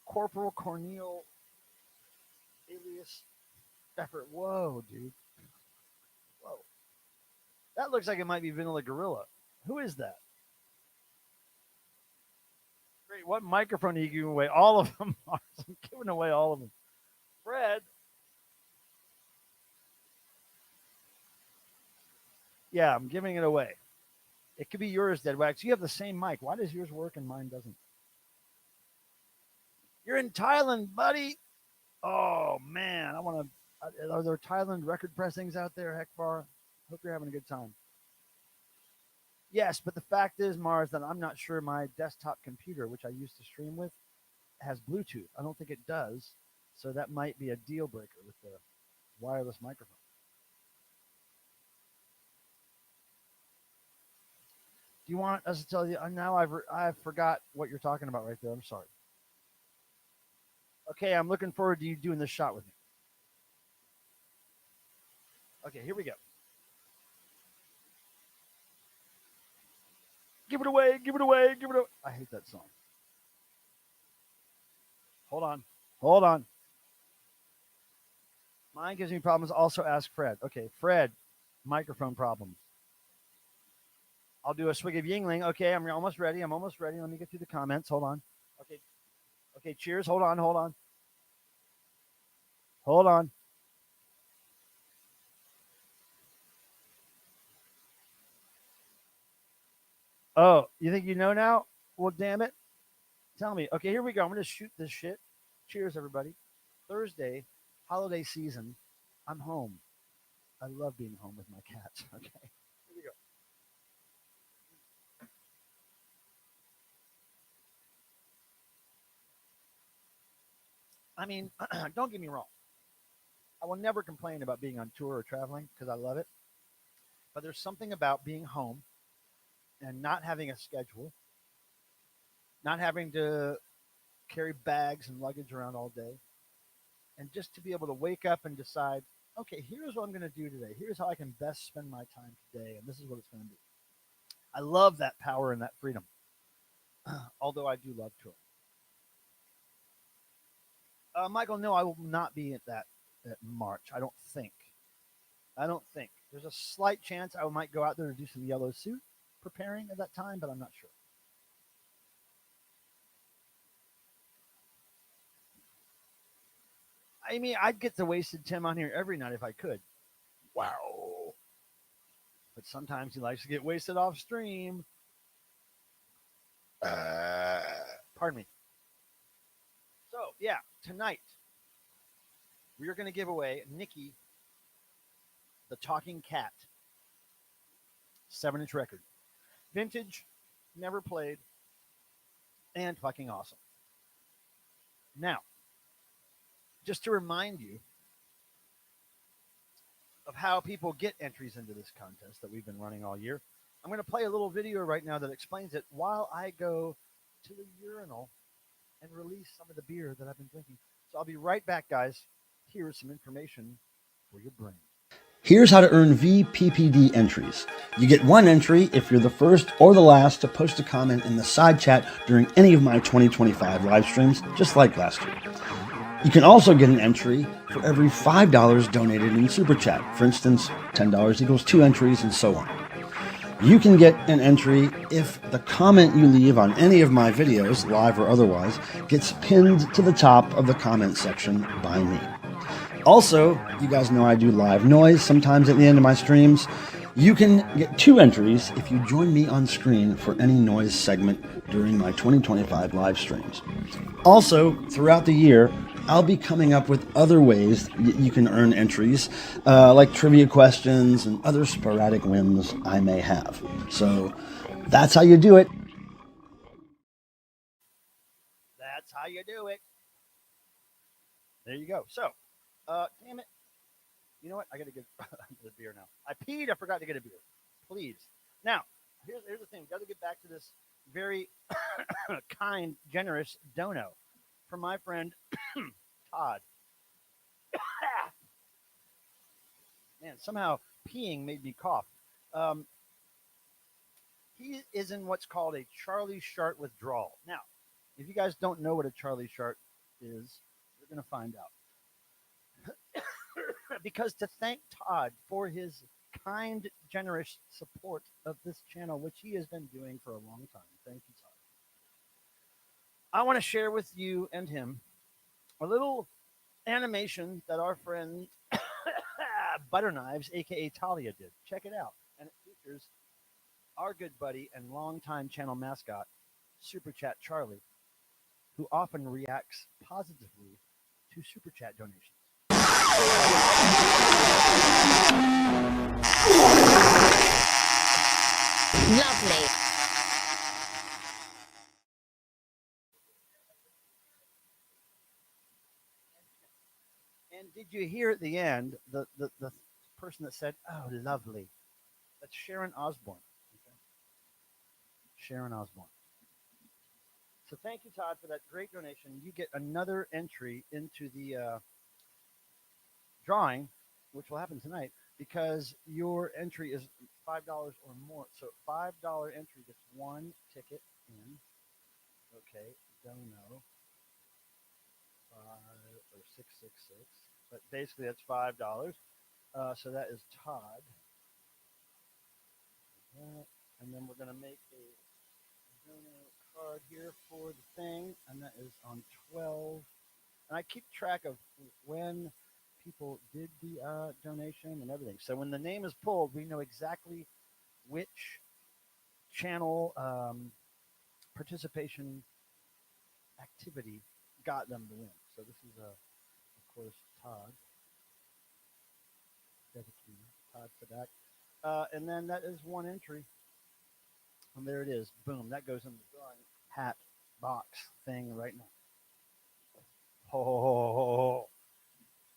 Corporal Cornel alias Effort. Whoa, dude. Whoa. That looks like it might be Vanilla Gorilla. Who is that? Great. What microphone are you giving away? All of them. I'm giving away all of them. Fred. Yeah, I'm giving it away. It could be yours, Dead Wax. You have the same mic. Why does yours work and mine doesn't? You're in Thailand, buddy. Oh, man. I want to. Are there Thailand record pressings out there, Hekvar? Hope you're having a good time. Yes, but the fact is, Mars, that I'm not sure my desktop computer, which I used to stream with, has Bluetooth. I don't think it does. So that might be a deal breaker with the wireless microphone. Do you want us to tell you? Now I forgot what you're talking about right there. I'm sorry. Okay, I'm looking forward to you doing this shot with me. Okay, here we go. Give it away, give it away, give it away. I hate that song. Hold on. Hold on. Mine gives me problems. Also ask Fred. Okay, Fred, microphone problems. I'll do a swig of Yingling. Okay, I'm almost ready. I'm almost ready. Let me get through the comments. Hold on. Okay. Okay, cheers. Hold on, hold on. Hold on. Oh, you think you know now? Well, damn it. Tell me. Okay, here we go. I'm going to shoot this shit. Cheers, everybody. Thursday, holiday season. I'm home. I love being home with my cats. Okay, here we go. I mean, don't get me wrong. I will never complain about being on tour or traveling because I love it. But there's something about being home and not having a schedule, not having to carry bags and luggage around all day, and just to be able to wake up and decide, okay, here's what I'm going to do today. Here's how I can best spend my time today, and this is what it's going to be. I love that power and that freedom, although I do love touring. Michael, no, I will not be at that at March. I don't think. There's a slight chance I might go out there to do some yellow suit preparing at that time, but I'm not sure. I mean, I'd get the Wasted Tim on here every night if I could. Wow. But sometimes he likes to get wasted off stream. Pardon me. So, yeah, tonight we are going to give away Nikki the Talking Cat 7-inch record. Vintage, never played, and fucking awesome. Now, just to remind you of how people get entries into this contest that we've been running all year, I'm going to play a little video right now that explains it while I go to the urinal and release some of the beer that I've been drinking. So I'll be right back, guys. Here's some information for your brain. Here's how to earn VPPD entries. You get one entry if you're the first or the last to post a comment in the side chat during any of my 2025 live streams, just like last year. You can also get an entry for every $5 donated in Super Chat. For instance, $10 equals 2 entries, and so on. You can get an entry if the comment you leave on any of my videos, live or otherwise, gets pinned to the top of the comment section by me. Also, you guys know I do live noise sometimes at the end of my streams. You can get 2 entries if you join me on screen for any noise segment during my 2025 live streams. Also, throughout the year, I'll be coming up with other ways you can earn entries, like trivia questions and other sporadic wins I may have. So that's how you do it. That's how you do it. There you go. So, damn it. You know what? I got to get the beer now. I peed. I forgot to get a beer. Please. Now, here's the thing. Got to get back to this very kind, generous dono from my friend Todd. Man, somehow peeing made me cough. Um, he is in what's called a Charlie Shart withdrawal. Now, if you guys don't know what a Charlie Shart is, you're going to find out. Because to thank Todd for his kind, generous support of this channel, which he has been doing for a long time. Thank you, Todd. I want to share with you and him a little animation that our friend Butterknives, aka Talia, did. Check it out. And it features our good buddy and longtime channel mascot, Super Chat Charlie, who often reacts positively to Super Chat donations. Lovely. And did you hear at the end the person that said, "Oh, lovely"? That's Sharon Osborne. Okay. Sharon Osborne. So thank you, Todd, for that great donation. You get another entry into the drawing, which will happen tonight, because your entry is $5 or more. So $5 entry gets one ticket in. Okay, dono 5 or 666, but basically that's $5. So that is Todd. And then we're gonna make a dono card here for the thing, and that is on 12. And I keep track of when people did the donation and everything. So when the name is pulled, we know exactly which channel participation activity got them to win. So this is, of course, Todd. Todd Sadak. And then that is one entry. And there it is. Boom. That goes in the drawing hat box thing right now. Oh,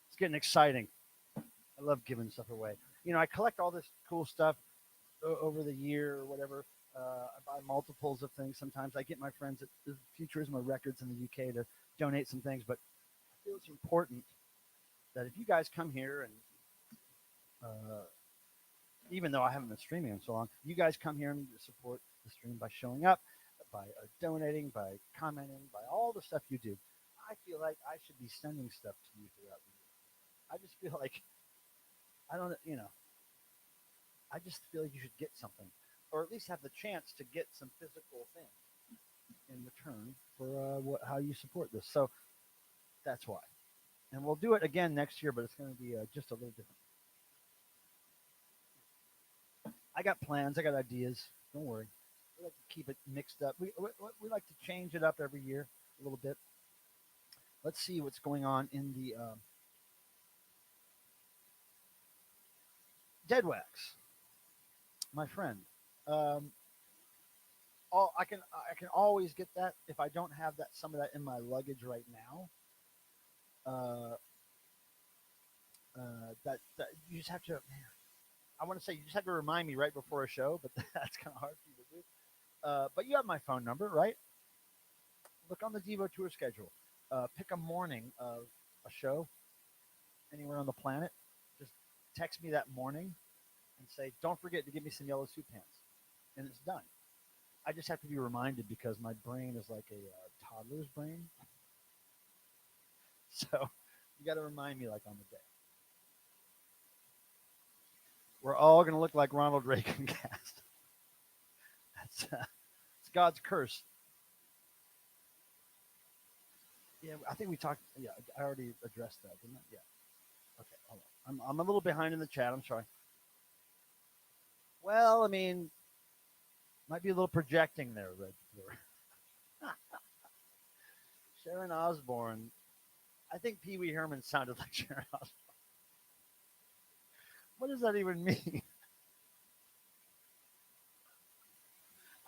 it's getting exciting. I love giving stuff away. You know, I collect all this cool stuff over the year or whatever. I buy multiples of things sometimes. I get my friends at the Futurismo Records in the UK to donate some things, but I feel it's important that if you guys come here and even though I haven't been streaming in so long, you guys come here and support the stream by showing up, by donating, by commenting, by all the stuff you do. I feel like I should be sending stuff to you throughout the year. I just feel like I just feel like you should get something, or at least have the chance to get some physical things in return for how you support this. So that's why. And we'll do it again next year, but it's going to be just a little different. I got plans. I got ideas. Don't worry. We like to keep it mixed up. We like to change it up every year a little bit. Let's see what's going on in the Dead Wax, my friend. I can always get that if I don't have some of that in my luggage right now. That you just have to. Man, I want to say you just have to remind me right before a show, but that's kind of hard for you to do. But you have my phone number, right? Look on the Devo Tour schedule. Pick a morning of a show anywhere on the planet. Just text me that morning and say, don't forget to give me some yellow suit pants. And it's done. I just have to be reminded because my brain is like a toddler's brain. So you got to remind me like on the day. We're all going to look like Ronald Reagan cast. That's it's God's curse. Yeah, I think we talked. Yeah, I already addressed that, didn't I? Yeah. Okay, hold on. I'm a little behind in the chat. I'm sorry. Well, I mean, might be a little projecting there, Red. Sharon Osbourne. I think Pee Wee Herman sounded like Sharon Osbourne. What does that even mean?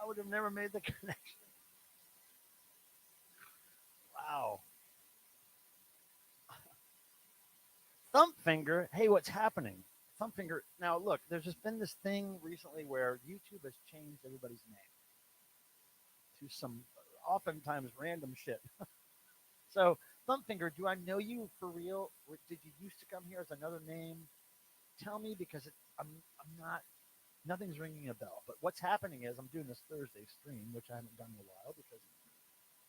I would have never made the connection. Wow. Thumbfinger, hey, what's happening? Thumbfinger. Now, look, there's just been this thing recently where YouTube has changed everybody's name to some oftentimes random shit. So, Thumbfinger, do I know you for real? Or did you used to come here as another name? Tell me because I'm not, nothing's ringing a bell. But what's happening is I'm doing this Thursday stream, which I haven't done in a while because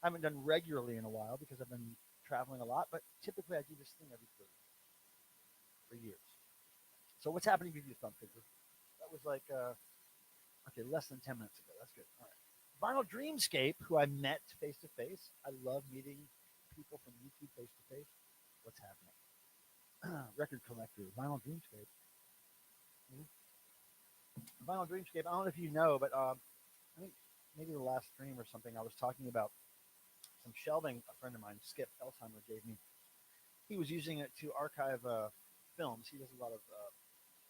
I haven't done regularly in a while because I've been traveling a lot. But typically I do this thing every Thursday for years. So what's happening with you, Thumbfinger? That was like okay, less than 10 minutes ago. That's good. All right. Vinyl Dreamscape, who I met face to face. I love meeting people from YouTube face to face. What's happening? Record collector, Vinyl Dreamscape. Mhm. Vinyl Dreamscape. I don't know if you know, but I think maybe the last stream or something, I was talking about some shelving a friend of mine, Skip Elsheimer, gave me. He was using it to archive films. He does a lot of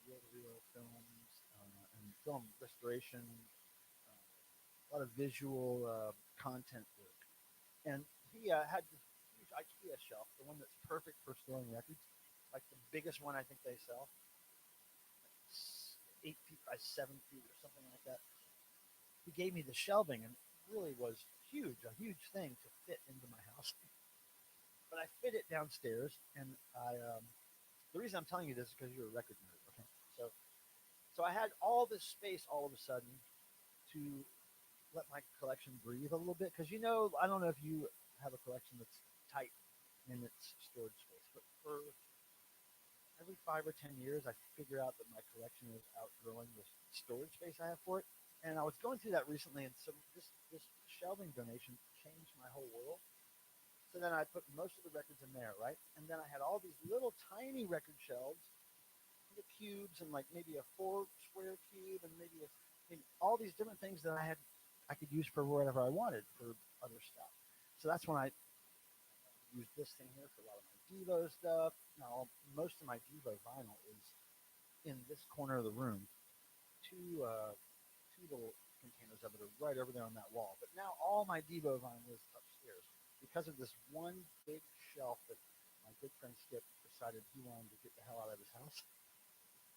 reel-to-reel films and film restoration, a lot of visual content work. And he had this huge IKEA shelf, the one that's perfect for storing records, like the biggest one I think they sell, like 8 feet by 7 feet or something like that. He gave me the shelving, and it really was huge, a huge thing to fit into my house. But I fit it downstairs, and the reason I'm telling you this is because you're a record nerd. Okay, so I had all this space all of a sudden to let my collection breathe a little bit because I don't know if you have a collection that's tight in its storage space, but for every 5 or 10 years, I figure out that my collection is outgrowing the storage space I have for it. And I was going through that recently, and so this shelving donation changed my whole world. So then I put most of the records in there, right? And then I had all these little tiny record shelves, little cubes, and like maybe a 4 square cube, and maybe all these different things that I could use for whatever I wanted for other stuff. So that's when I used this thing here for a lot of my Devo stuff. Now most of my Devo vinyl is in this corner of the room. Two little containers of it are right over there on that wall. But now all my Devo vinyl is upstairs because of this one big shelf that my good friend Skip decided he wanted to get the hell out of his house.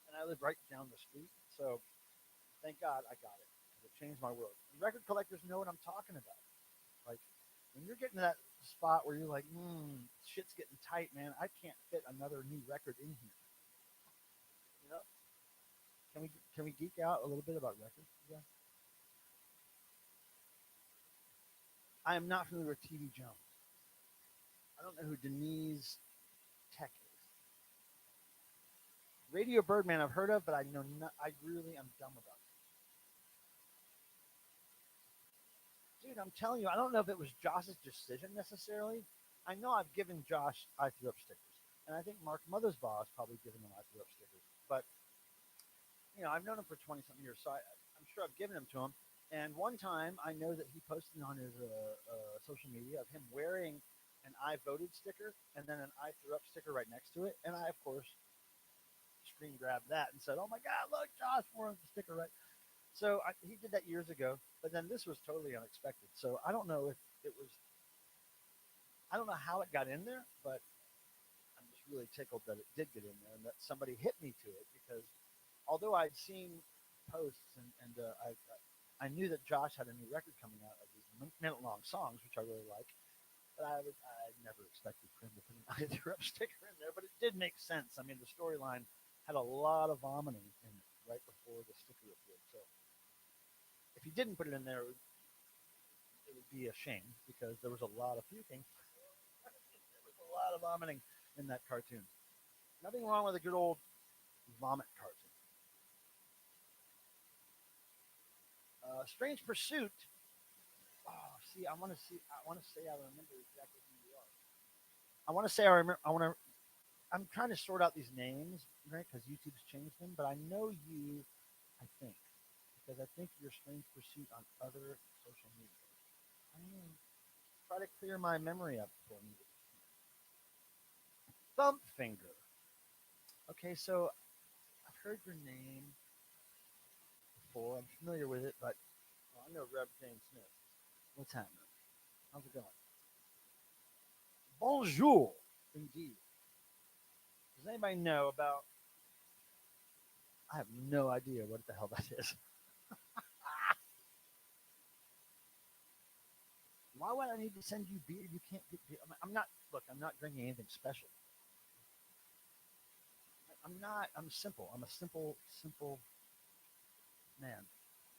And I live right down the street, so thank God I got it. It changed my world. And record collectors know what I'm talking about. Like when you're getting to that spot where you're like, shit's getting tight, man. I can't fit another new record in here. You know? Can we geek out a little bit about records? Yeah. I am not familiar with TV Jones. I don't know who Denise Tech is. Radio Birdman I've heard of, but I know not, I really am dumb about it. Dude, I'm telling you, I don't know if it was Josh's decision necessarily. I know I've given Josh I Threw Up stickers, and I think Mark Mothersbaugh has probably given him I Threw Up stickers. But I've known him for 20 something years, so I'm sure I've given them to him. And one time, I know that he posted on his social media of him wearing an I voted sticker and then an I threw up sticker right next to it. And I, of course, screen grabbed that and said, "Oh my God, look, Josh wore the sticker right." So he did that years ago, but then this was totally unexpected. So I don't know if it was, I don't know how it got in there, but I'm just really tickled that it did get in there and that somebody hit me to it because although I'd seen posts and I knew that Josh had a new record coming out of these minute-long songs, which I really like. But I never expected for him to put an I Threw Up sticker in there, but it did make sense. I mean, the storyline had a lot of vomiting in it right before the sticker appeared. So if he didn't put it in there, it would be a shame because there was a lot of puking. There was a lot of vomiting in that cartoon. Nothing wrong with a good old vomit cartoon. Strange Pursuit. Oh, see, I want to say I remember exactly who you are. I want to say I remember. I'm trying to sort out these names, right? Because YouTube's changed them, but I know you. I think because I think you're Strange Pursuit on other social media. I mean, try to clear my memory up for me. Thumbfinger. Okay, so I've heard your name before. I'm familiar with it, but I know Rev James Smith. What's happening? How's it going? Bonjour, indeed. Does anybody know about? I have no idea what the hell that is. Why would I need to send you beer? You can't get beer. I'm not. Look, I'm not drinking anything special. I'm not. I'm simple. I'm a simple man.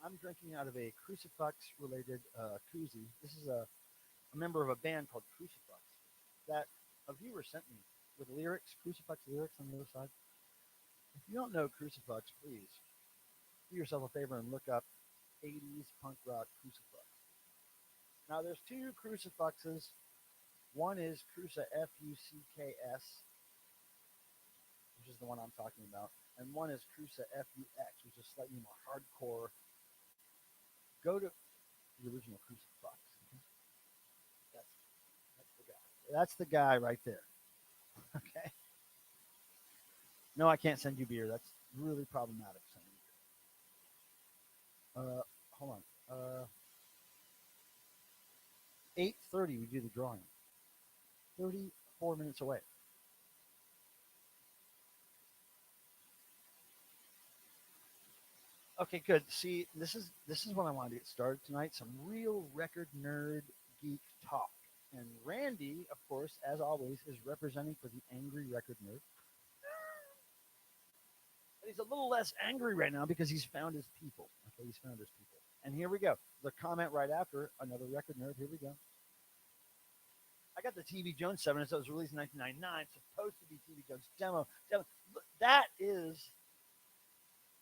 I'm drinking out of a crucifix-related koozie. This is a member of a band called Crucifix that a viewer sent me with lyrics, Crucifix lyrics on the other side. If you don't know Crucifix, please do yourself a favor and look up 80s punk rock Crucifix. Now, there's two Crucifixes. One is Cruca Fucks, which is the one I'm talking about, and one is Cruca Fux, which is slightly more hardcore. Go to the original Crucifix. That's that's the guy. That's the guy right there. Okay. No, I can't send you beer. That's really problematic. Sending beer. Hold on. 8:30. We do the drawing. 34 minutes away. Okay, good. See, this is what I wanted to get started tonight. Some real record nerd geek talk. And Randy, of course, as always, is representing for the angry record nerd. But he's a little less angry right now because he's found his people. Okay, he's found his people. And here we go. The comment right after another record nerd. Here we go. I got the TV Jones 7. So it was released in 1999. Supposed to be TV Jones demo. That is,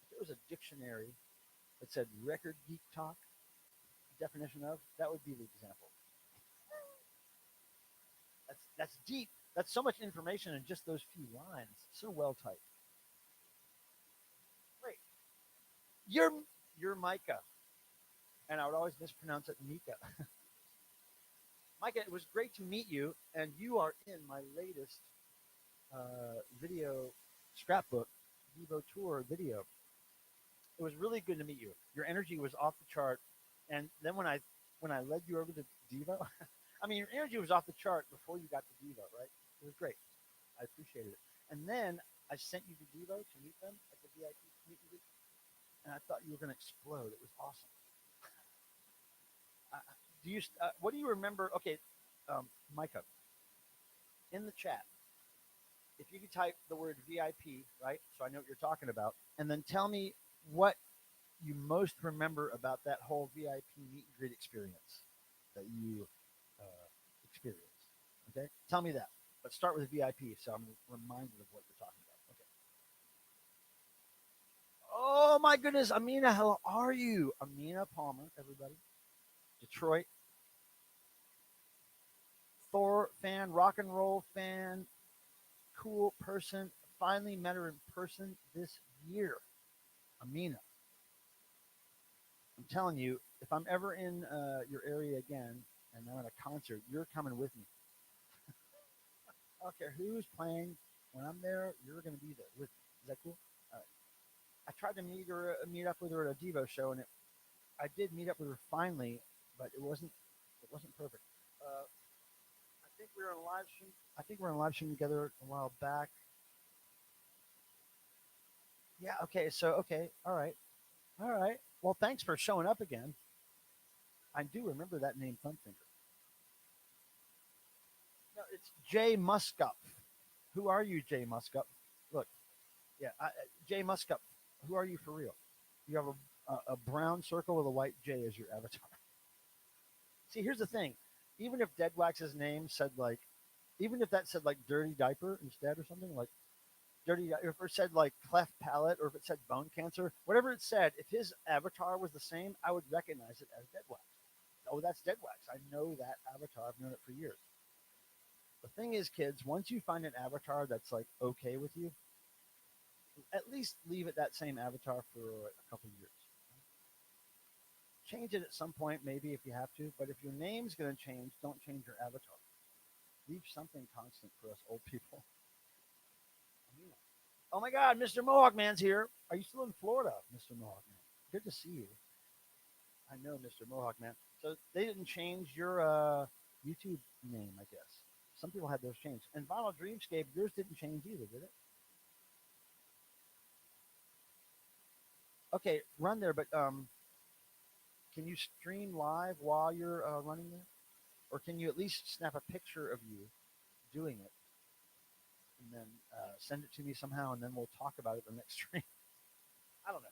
if there was a dictionary that said record geek talk, definition of, that would be the example. That's deep. That's so much information in just those few lines. So well typed. Wait, you're Micah, and I would always mispronounce it Mika. Micah, it was great to meet you, and you are in my latest video scrapbook, Devo Tour video. It was really good to meet you. Your energy was off the chart, and then when I led you over to Devo, I mean, your energy was off the chart before you got to Devo, right? It was great. I appreciated it. And then I sent you to Devo to meet them at the VIP meet and greet, and I thought you were going to explode. It was awesome. What do you remember? Okay, Micah, in the chat, if you could type the word VIP, right? So I know what you're talking about, and then tell me what you most remember about that whole VIP meet and greet experience that you experienced. Okay, tell me that. Let's start with VIP, so I'm reminded of what you're talking about. Okay. Oh my goodness, Amina, how are you? Amina Palmer, everybody. Detroit. Thor fan, rock and roll fan, cool person. Finally met her in person this year. Amina. I'm telling you, if I'm ever in your area again and I'm at a concert, you're coming with me. I don't care who's playing. When I'm there, you're going to be there with me. Is that cool? All right. I tried to meet up with her at a Devo show, and I did meet up with her finally, but it wasn't perfect. I think we were in a live stream. I think we were in a live stream together a while back. Yeah. Okay. So All right. All right. Well, thanks for showing up again. I do remember that name, Funfinger. No, it's Jay Muscup. Who are you, Jay Muscup? Look, yeah, Jay Muscup. Who are you for real? You have a brown circle with a white J as your avatar. See, here's the thing. Even if Dead Wax's name said even if that said like dirty diaper instead or something like dirty, if it said like cleft palate or if it said bone cancer, whatever it said, if his avatar was the same, I would recognize it as Dead Wax. Oh, that's Dead Wax. I know that avatar. I've known it for years. The thing is, kids, once you find an avatar that's like okay with you, at least leave it that same avatar for a couple of years. Change it at some point, maybe if you have to. But if your name's going to change, don't change your avatar. Leave something constant for us old people. Oh my God, Mr. Mohawk Man's here. Are you still in Florida, Mr. Mohawk Man? Good to see you. I know, Mr. Mohawk Man. So they didn't change your YouTube name, I guess. Some people had those changed. And Vinyl Dreamscape, yours didn't change either, did it? Okay, run there, but can you stream live while you're running there, or can you at least snap a picture of you doing it and then send it to me somehow, and then we'll talk about it the next stream. I don't know.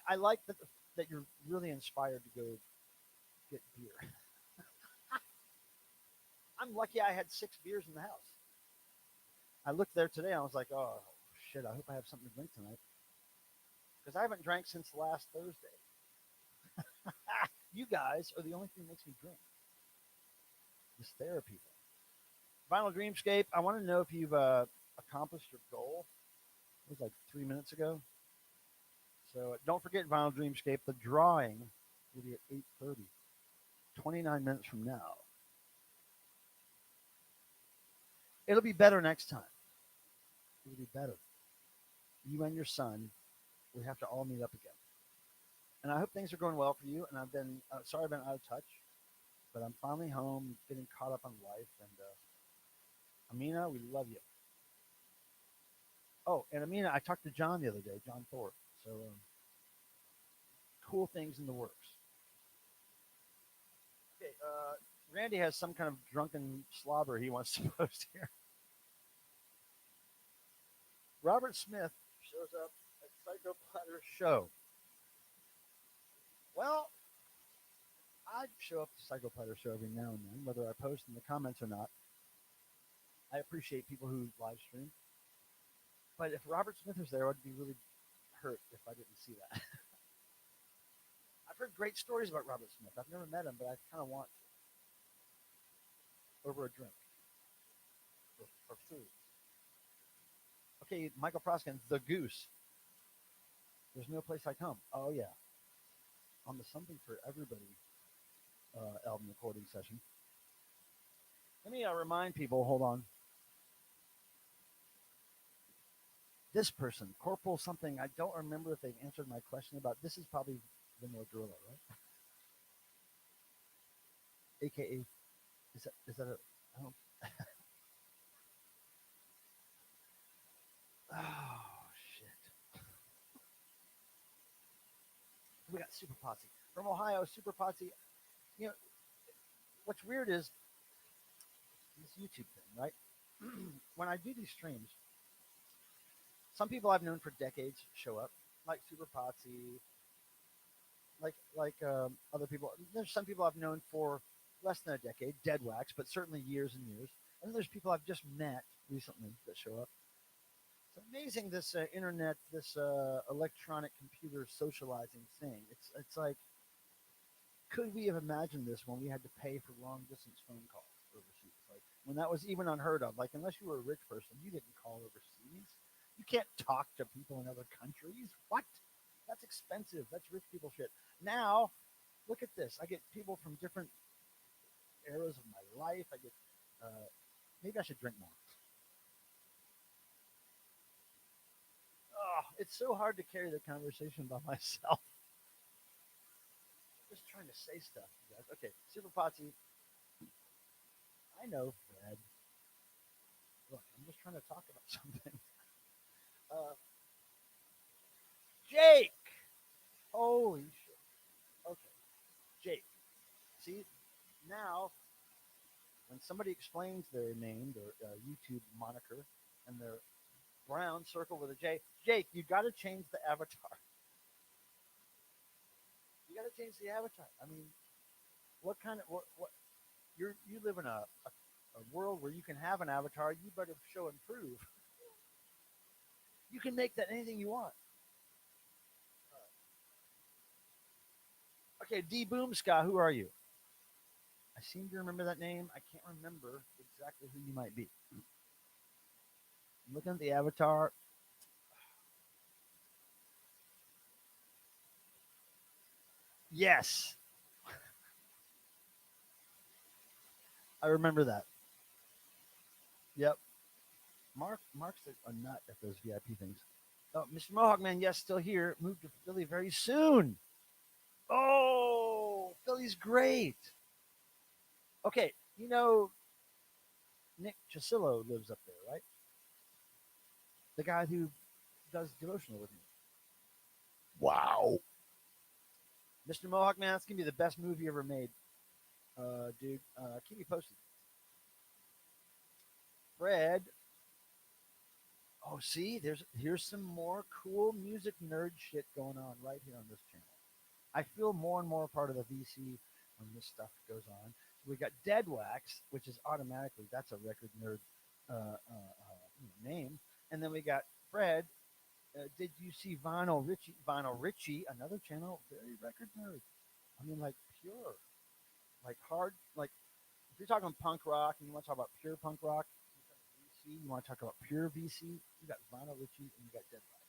I like that you're really inspired to go get beer. I'm lucky I had 6 beers in the house. I looked there today and I was like, oh shit, I hope I have something to drink tonight because I haven't drank since last Thursday. You guys are the only thing that makes me drink. This therapy thing. Vinyl Dreamscape. I want to know if you've accomplished your goal. It was like 3 minutes ago. So don't forget Vinyl Dreamscape. The drawing will be at 8:30, 29 minutes from now. It'll be better next time. It'll be better. You and your son, we have to all meet up again. And I hope things are going well for you. And I've been sorry I've been out of touch, but I'm finally home, getting caught up on life. And Amina, we love you. Oh, and Amina, I talked to John the other day, John Thorpe. So cool things in the works. Okay, Randy has some kind of drunken slobber he wants to post here. Robert Smith shows up at Psycho Platter's show. Well, I show up to Psycho Platter's show every now and then, whether I post in the comments or not. I appreciate people who live stream. But if Robert Smith was there, I'd be really hurt if I didn't see that. I've heard great stories about Robert Smith. I've never met him, but I kind of want to. Over a drink. Or food. Okay, Michael Proskin, The Goose. There's no place I come. Oh, yeah. On the Something for Everybody album recording session. Let me remind people, hold on. This person, Corporal something, I don't remember if they've answered my question about, this is probably Vanilla Gorilla, right? AKA, is that a, I don't, oh, shit. We got Super Potsy. From Ohio, Super Potsy. You know, what's weird is this YouTube thing, right? When I do these streams, some people I've known for decades show up, like Super Potsy, like other people. There's some people I've known for less than a decade, Dead Wax, but certainly years and years. And then there's people I've just met recently that show up. It's amazing, this internet, this electronic computer socializing thing. It's like, could we have imagined this when we had to pay for long distance phone calls overseas? Like when that was even unheard of. Like unless you were a rich person, you didn't call overseas. You can't talk to people in other countries. What? That's expensive. That's rich people shit. Now, look at this. I get people from different eras of my life. I get. Maybe I should drink more. Oh, it's so hard to carry the conversation by myself. Just trying to say stuff, you guys. Okay, Super Potsy. I know, Fred. Look, I'm just trying to talk about something. Jake! Holy shit. Okay, Jake. See, now, when somebody explains their name, their YouTube moniker, and their brown circle with a J, Jake, you got to change the avatar. You got to change the avatar. I mean, what kind of what you live in a world where you can have an avatar. You better show and prove. You can make that anything you want. Okay, D Boomska, who are you? I seem to remember that name. I can't remember exactly who you might be. I'm looking at the avatar. Yes. I remember that. Yep. Mark's a nut at those VIP things. Oh, Mr. Mohawk Man, yes, still here. Moved to Philly very soon. Oh, Philly's great. Okay, you know, Nick Chisillo lives up there, right? The guy who does devotional with me. Wow. Mr. Mohawk Man, that's gonna be the best movie ever made, dude. Keep me posted. Fred. Oh, see, here's some more cool music nerd shit going on right here on this channel. I feel more and more part of the VC when this stuff goes on. So we got Dead Wax, which is automatically that's a record nerd name, and then we got Fred. Did you see Vinyl Richie? Vinyl Richie, another channel, very record nerd. I mean, like pure, like hard, like if you're talking punk rock and you want to talk about pure punk rock, VC, you want to talk about pure VC, you got Vinyl Richie and you got Dead Wax.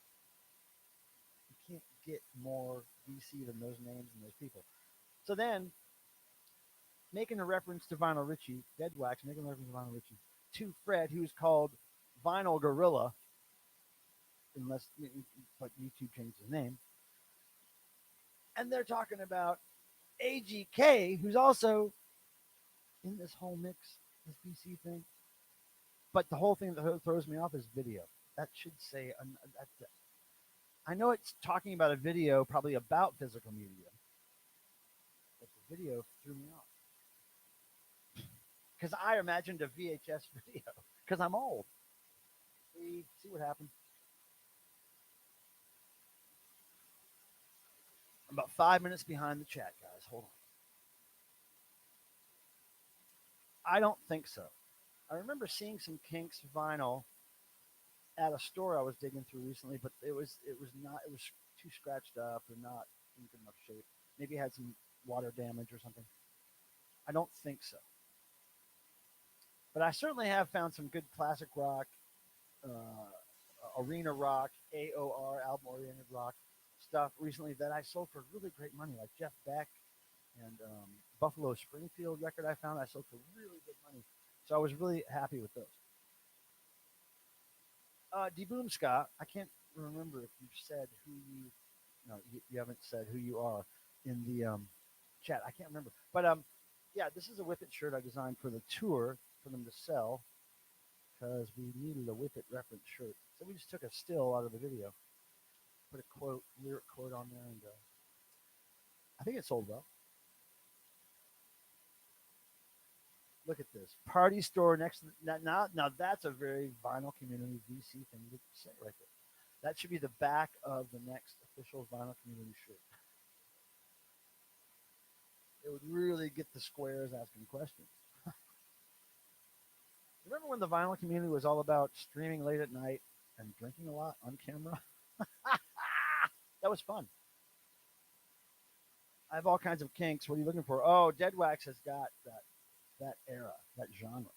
You can't get more VC than those names and those people. So then, making a reference to Vinyl Richie, Dead Wax, making a reference to Vinyl Richie, to Fred, who's called Vinyl Gorilla, unless but YouTube changed his name, and they're talking about AGK, who's also in this whole mix, this VC thing. But the whole thing that throws me off is video. That should say, I know it's talking about a video probably about physical media, but the video threw me off. Because I imagined a VHS video, because I'm old. See what happened? I'm about 5 minutes behind the chat, guys. Hold on. I don't think so. I remember seeing some Kinks vinyl at a store I was digging through recently, but it was too scratched up or not in good enough shape. Maybe it had some water damage or something. I don't think so. But I certainly have found some good classic rock, arena rock, AOR, album-oriented rock stuff recently that I sold for really great money, like Jeff Beck and Buffalo Springfield record I found I sold for really good money. So I was really happy with those. DeBoom Scott, I can't remember if you've said who you, no, you haven't said who you are in the chat. I can't remember. But yeah, this is a Whip It shirt I designed for the tour for them to sell because we needed a Whip It reference shirt. So we just took a still out of the video, put a quote, lyric quote on there, and I think it sold well. Look at this party store next to now that's a very vinyl community VC thing to say right there. That should be the back of the next official vinyl community shirt. It would really get the squares asking questions. Remember when the vinyl community was all about streaming late at night and drinking a lot on camera? That was fun. I have all kinds of kinks. What are you looking for? Oh, Dead Wax has got that era, that genre.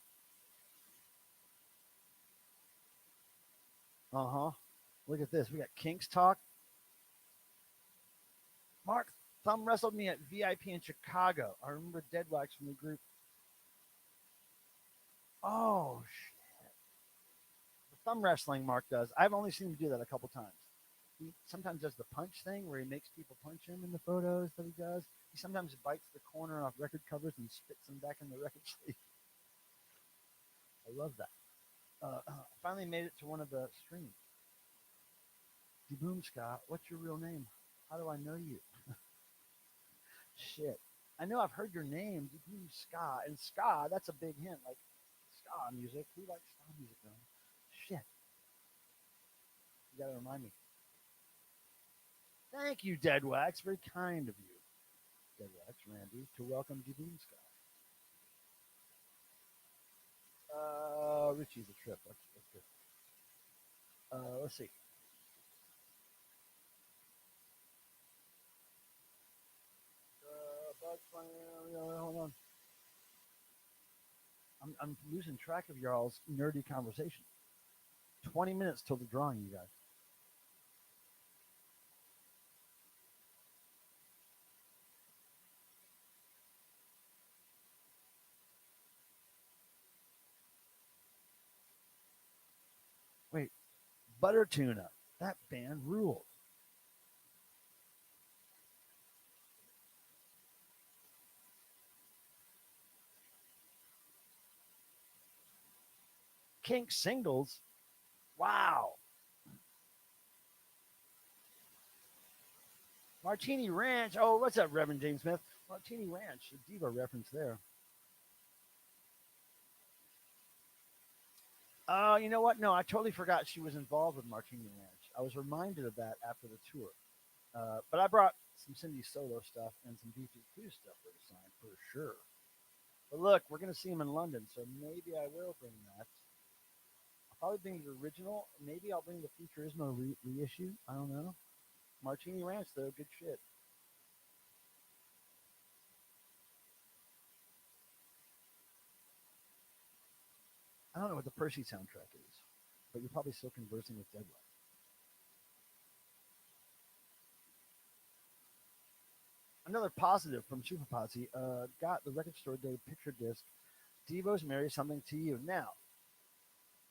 Uh-huh. Look at this. We got Kinks Talk. Mark Thumb wrestled me at VIP in Chicago. I remember Dead Wax from the group. Oh, shit. The thumb wrestling Mark does. I've only seen him do that a couple times. He sometimes does the punch thing where he makes people punch him in the photos that he does. He sometimes bites the corner off record covers and spits them back in the record sleeve. I love that. Finally made it to one of the streams. DeBoom Scott, what's your real name? How do I know you? Shit. I know I've heard your name, DeBoom Ska. And ska, that's a big hint. Like, ska music. Who likes ska music now? Shit. You gotta remind me. Thank you, Dead Wax. Very kind of you, Dead Wax, Randy, to welcome DeBoom Ska. Richie's a trip. Let's go. Let's see. Hold on. I'm losing track of y'all's nerdy conversation. 20 minutes till the drawing, you guys. Wait, Butter Tuna. That band rules. Kink singles. Wow. Martini Ranch. Oh, what's up, Reverend James Smith? Martini Ranch, the diva reference there. Oh, you know what? No, I totally forgot she was involved with Martini Ranch. I was reminded of that after the tour. But I brought some Cindy solo stuff and some BPQ stuff for the sign for sure. But look, we're going to see him in London, so maybe I will bring that. I'll probably bring the original. Maybe I'll bring the Futurismo reissue. I don't know. Martini Ranch, though, good shit. I don't know what the Percy soundtrack is, but you're probably still conversing with Deadlight. Another positive from Super Posse, got the record store day picture disc, Devo's Marry Something to You. Now,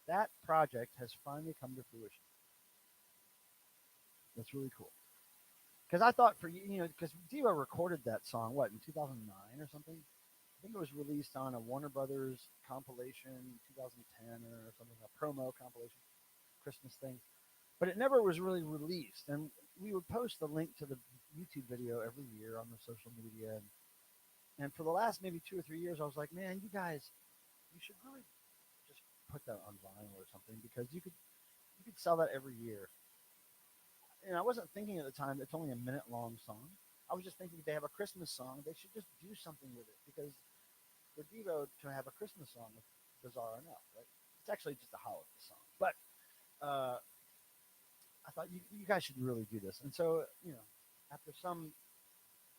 that project has finally come to fruition. That's really cool. Because I thought because Devo recorded that song, what, in 2009 or something? I think it was released on a Warner Brothers compilation in 2010 or something, a promo compilation, Christmas thing. But it never was really released. And we would post the link to the YouTube video every year on the social media. And for the last maybe 2 or 3 years, I was like, man, you guys, you should really just put that on vinyl or something because you could sell that every year. And I wasn't thinking at the time it's only a minute long song. I was just thinking if they have a Christmas song, they should just do something with it because for Devo to have a Christmas song is bizarre enough, right? It's actually just a holiday song. But I thought you guys should really do this. And so, after some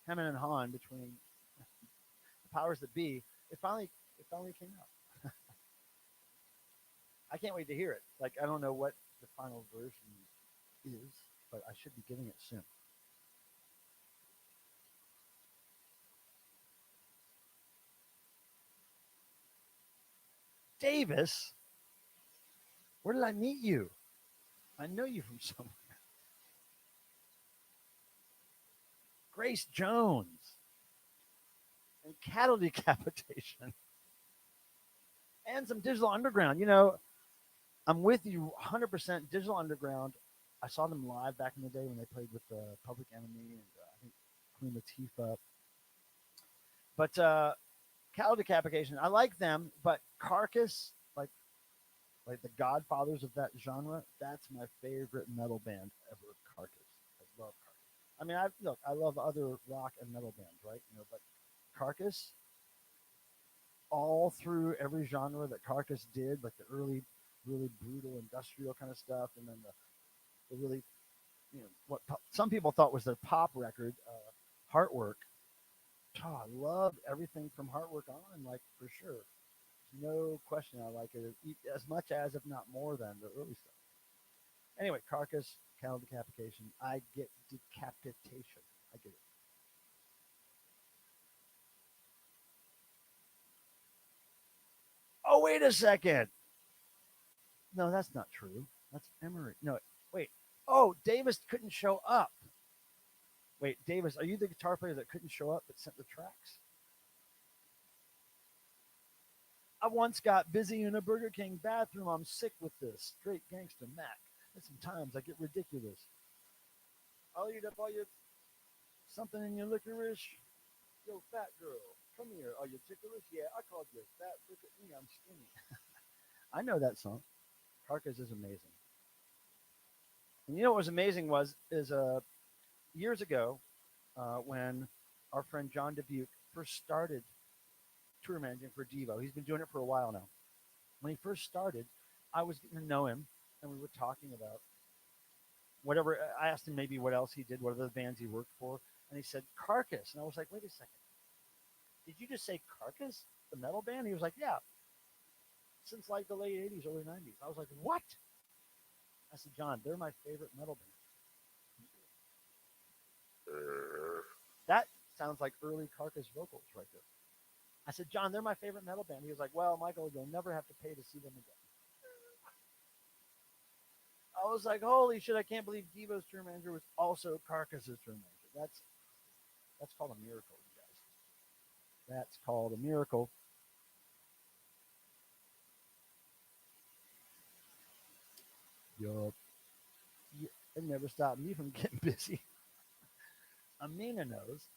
hemming and hawing between the powers that be, it finally came out. I can't wait to hear it. Like, I don't know what the final version is, but I should be getting it soon. Davis, where did I meet you? I know you from somewhere. Grace Jones and cattle decapitation and some Digital Underground. I'm with you 100%. Digital Underground. I saw them live back in the day when they played with Public Enemy and I think Queen Latifah. But cattle decapitation, I like them, but Carcass, like the godfathers of that genre, that's my favorite metal band ever. Carcass. I love Carcass. I mean, I love other rock and metal bands, right? But Carcass, all through every genre that Carcass did, like the early, really brutal industrial kind of stuff, and then the really, what some people thought was their pop record, Heartwork. Oh, I loved everything from Heartwork on, like for sure. No question, I like it as much as, if not more than, the early stuff. Anyway, Carcass, cattle decapitation. I get decapitation. I get it. Oh, wait a second. No, that's not true. That's Emery. No, wait. Oh, Davis couldn't show up. Wait, Davis, are you the guitar player that couldn't show up but sent the tracks? I once got busy in a Burger King bathroom. I'm sick with this. Straight gangster Mac. And sometimes I get ridiculous. I'll eat up all your something in your licorice. Yo, fat girl, come here. Are you ticklish? Yeah, I called you fat. Look at me, I'm skinny. I know that song. Carcass is amazing. And you know what was amazing is years ago when our friend John Dubuque first started tour managing for Devo. He's been doing it for a while now. When he first started, I was getting to know him, and we were talking about whatever. I asked him maybe what else he did, what other bands he worked for, and he said Carcass, and I was like, wait a second, did you just say Carcass, the metal band? He was like, yeah, since like the late '80s, early '90s. I was like, what? I said, John, they're my favorite metal band. That sounds like early Carcass vocals right there. I said, John, they're my favorite metal band. He was like, well, Michael, you'll never have to pay to see them again. I was like, holy shit, I can't believe Devo's tour manager was also Carcass's tour manager. That's called a miracle, you guys. That's called a miracle. Yup. It never stopped me from getting busy. Amina knows.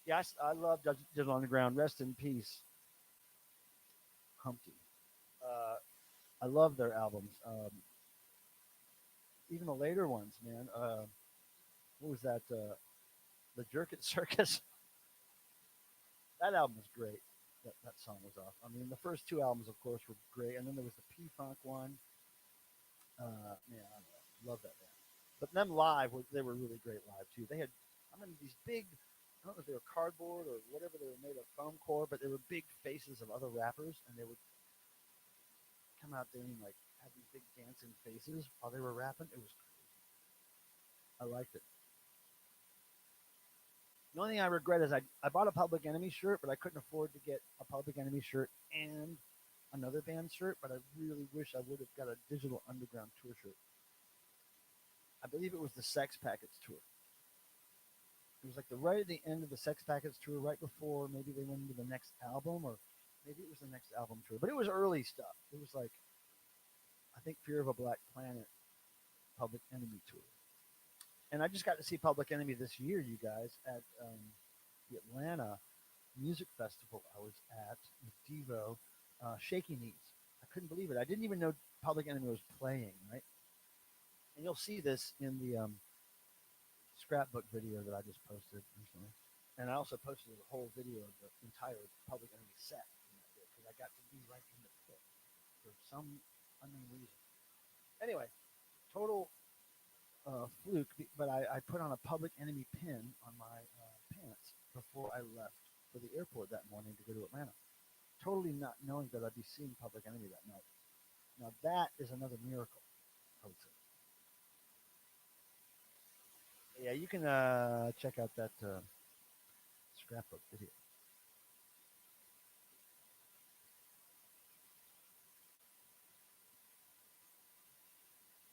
Yes, I love Digital Underground. Rest in peace, Humpty. Uh, I love their albums. Even the later ones, man. What was that? The Jerkit Circus. That album was great. That song was off. I mean, the first two albums, of course, were great, and then there was the P Funk one. Man, I don't know. Love that band. But them live, they were really great live too. They had, I mean, these big. I don't know if they were cardboard or whatever they were made of foam core, but they were big faces of other rappers, and they would come out there and like have these big dancing faces while they were rapping. It was crazy. I liked it. The only thing I regret is I bought a Public Enemy shirt, but I couldn't afford to get a Public Enemy shirt and another band shirt. But I really wish I would have got a Digital Underground tour shirt. I believe it was the Sex Packets tour. It was like the right at the end of the Sex Packets tour, right before maybe they went into the next album, or maybe it was the next album tour. But it was early stuff. It was like, I think, Fear of a Black Planet Public Enemy tour. And I just got to see Public Enemy this year, you guys, at the Atlanta Music Festival I was at with Devo, Shaky Knees. I couldn't believe it. I didn't even know Public Enemy was playing, right? And you'll see this in the scrapbook video that I just posted recently. And I also posted a whole video of the entire Public Enemy set because I got to be right in the pit for some unknown reason. Anyway, total fluke, but I put on a Public Enemy pin on my pants before I left for the airport that morning to go to Atlanta. Totally not knowing that I'd be seeing Public Enemy that night. Now that is another miracle, I would say. Yeah, you can check out that scrapbook video.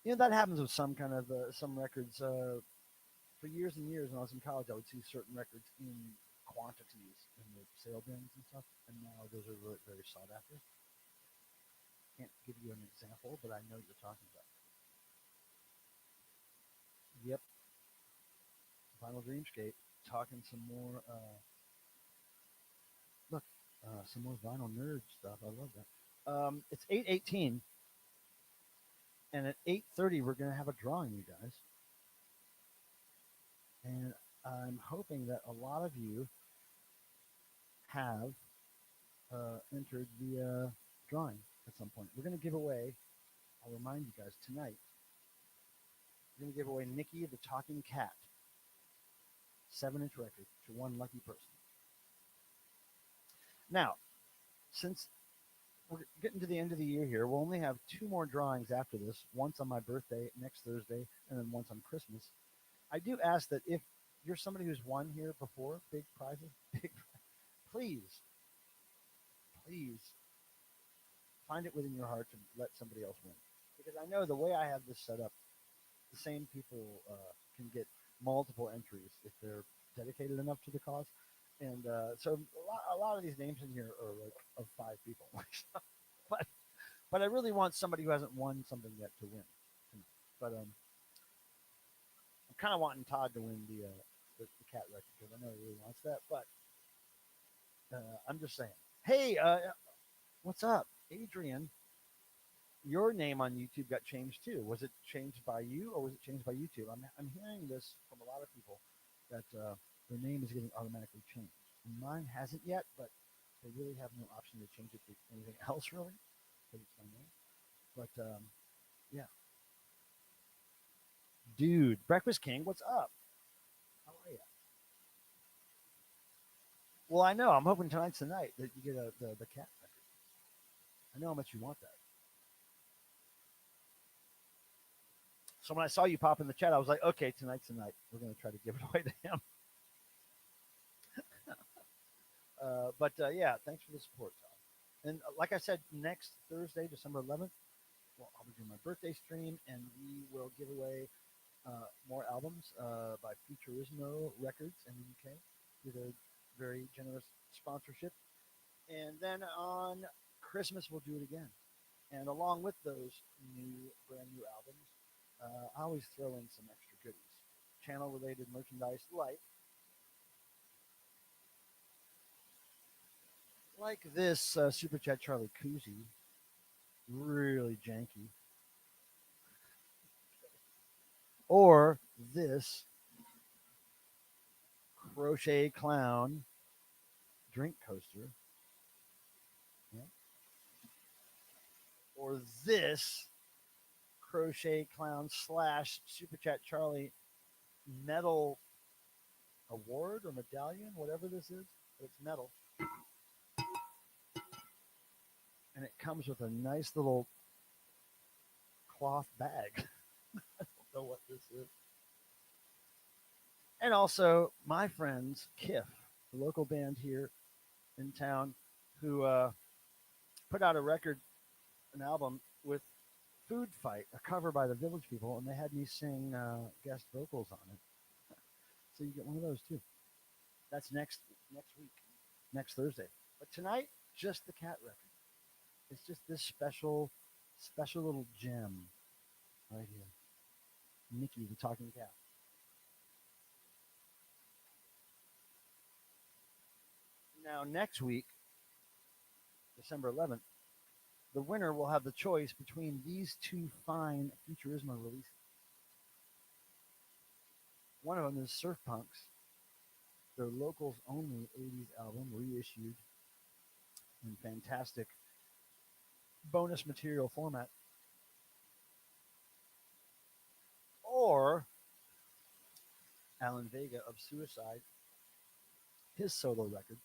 You know, that happens with some kind of some records. For years and years when I was in college, I would see certain records in quantities in the sale bins and stuff, and now those are really, very sought after. Can't give you an example, but I know what you're talking about. Yep, Vinyl Dreamscape, talking some more. Look, some more vinyl nerd stuff. I love that. It's 8:18, and at 8:30 we're gonna have a drawing, you guys. And I'm hoping that a lot of you have entered the drawing at some point. We're going to give away, I'll remind you guys, tonight, we're going to give away Nikki the Talking Cat, 7-inch record, to one lucky person. Now, since we're getting to the end of the year here, we'll only have 2 more drawings after this, once on my birthday, next Thursday, and then once on Christmas. I do ask that if you're somebody who's won here before, big prizes, please, please find it within your heart to let somebody else win. Because I know the way I have this set up, the same people can get multiple entries if they're dedicated enough to the cause. And so a lot of these names in here are like of 5 people. but I really want somebody who hasn't won something yet to win. But I'm kind of wanting Todd to win the cat record because I know he really wants that. But I'm just saying. Hey, what's up, Adrian? Your name on YouTube got changed too. Was it changed by you or was it changed by YouTube? I'm hearing this from a lot of people that their name is getting automatically changed. And mine hasn't yet, but they really have no option to change it to anything else really because it's my name. But yeah. Dude, Breakfast King, what's up? How are you? Well, I know. I'm hoping tonight's the night that you get the cat record. I know how much you want that. So when I saw you pop in the chat, I was like, okay, tonight's the night. We're going to try to give it away to him. But yeah, thanks for the support, Tom. And like I said, next Thursday, December 11th, well, I'll be doing my birthday stream, and we will give away more albums by Futurismo Records in the UK with a very generous sponsorship. And then on Christmas, we'll do it again. And along with those brand new albums, I always throw in some extra goodies channel related merchandise like this Super Chat Charlie koozie, really janky, or this crochet clown drink coaster, yeah. Or this crochet clown slash Super Chat Charlie metal award or medallion, whatever this is, but it's metal. And it comes with a nice little cloth bag. I don't know what this is. And also, my friends, Kiff, the local band here in town, who put out a record, an album with Food Fight, a cover by the Village People, and they had me sing guest vocals on it. So you get one of those too. That's next week, next Thursday. But tonight, just the cat record. It's just this special little gem right here. Nikki, the talking cat. Now, next week, December 11th, the winner will have the choice between these two fine Futurismo releases. One of them is Surf Punks, their locals only 80s album, reissued in fantastic bonus material format. Or Alan Vega of Suicide, his solo record,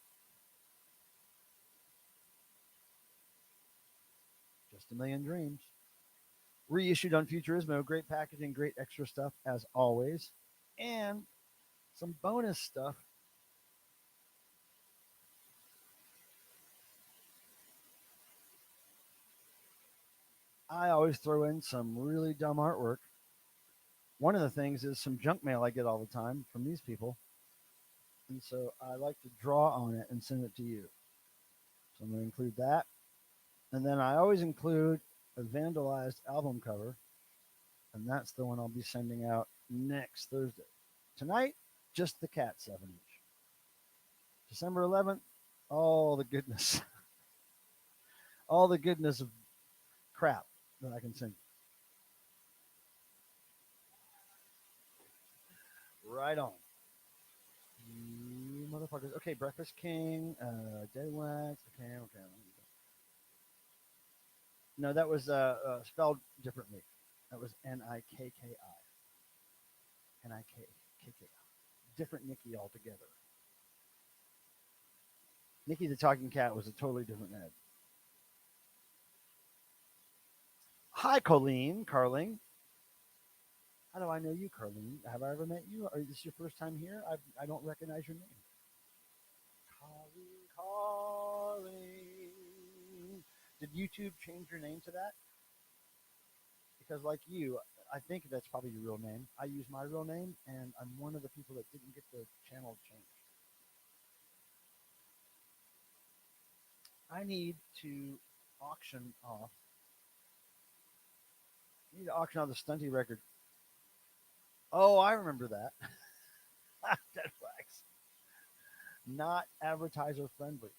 Just a Million Dreams, reissued on Futurismo. Great packaging, great extra stuff as always, and some bonus stuff. I always throw in some really dumb artwork. One of the things is some junk mail I get all the time from these people. And so I like to draw on it and send it to you. So I'm going to include that. And then I always include a vandalized album cover. And that's the one I'll be sending out next Thursday. Tonight, just the cat 7-inch. December 11th, all the goodness. All the goodness of crap that I can send you. Right on. You motherfuckers. Okay, Breakfast King, Dead Wax. Okay. No, that was spelled differently. That was Nikki. Nikki. Different Nikki altogether. Nikki the Talking Cat was a totally different head. Hi, Colleen, Carling. How do I know you, Carleen? Have I ever met you? Or is this your first time here? I don't recognize your name. Carling. Did YouTube change your name to that? Because like you, I think that's probably your real name. I use my real name, and I'm one of the people that didn't get the channel changed. I need to auction off. I need to auction off the Stunty record. Oh, I remember that. Dead Wax. Not advertiser friendly.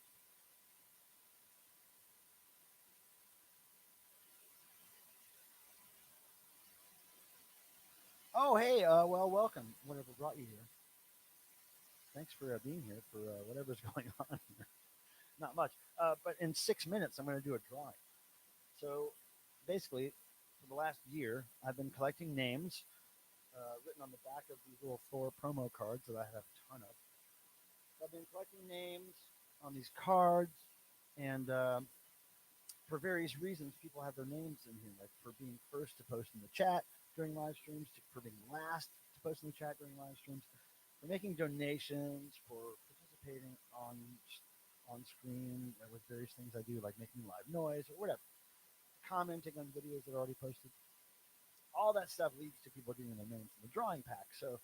Oh, hey, well, welcome. Whatever brought you here. Thanks for being here for whatever's going on here. Not much. But in 6 minutes, I'm going to do a drawing. So basically, for the last year, I've been collecting names written on the back of these little Thor promo cards that I have a ton of. So I've been collecting names on these cards, and for various reasons, people have their names in here, like for being first to post in the chat during live streams, for being last to post in the chat during live streams, for making donations, for participating on screen with various things I do, like making live noise or whatever, commenting on videos that are already posted. All that stuff leads to people getting their names in the drawing pack. So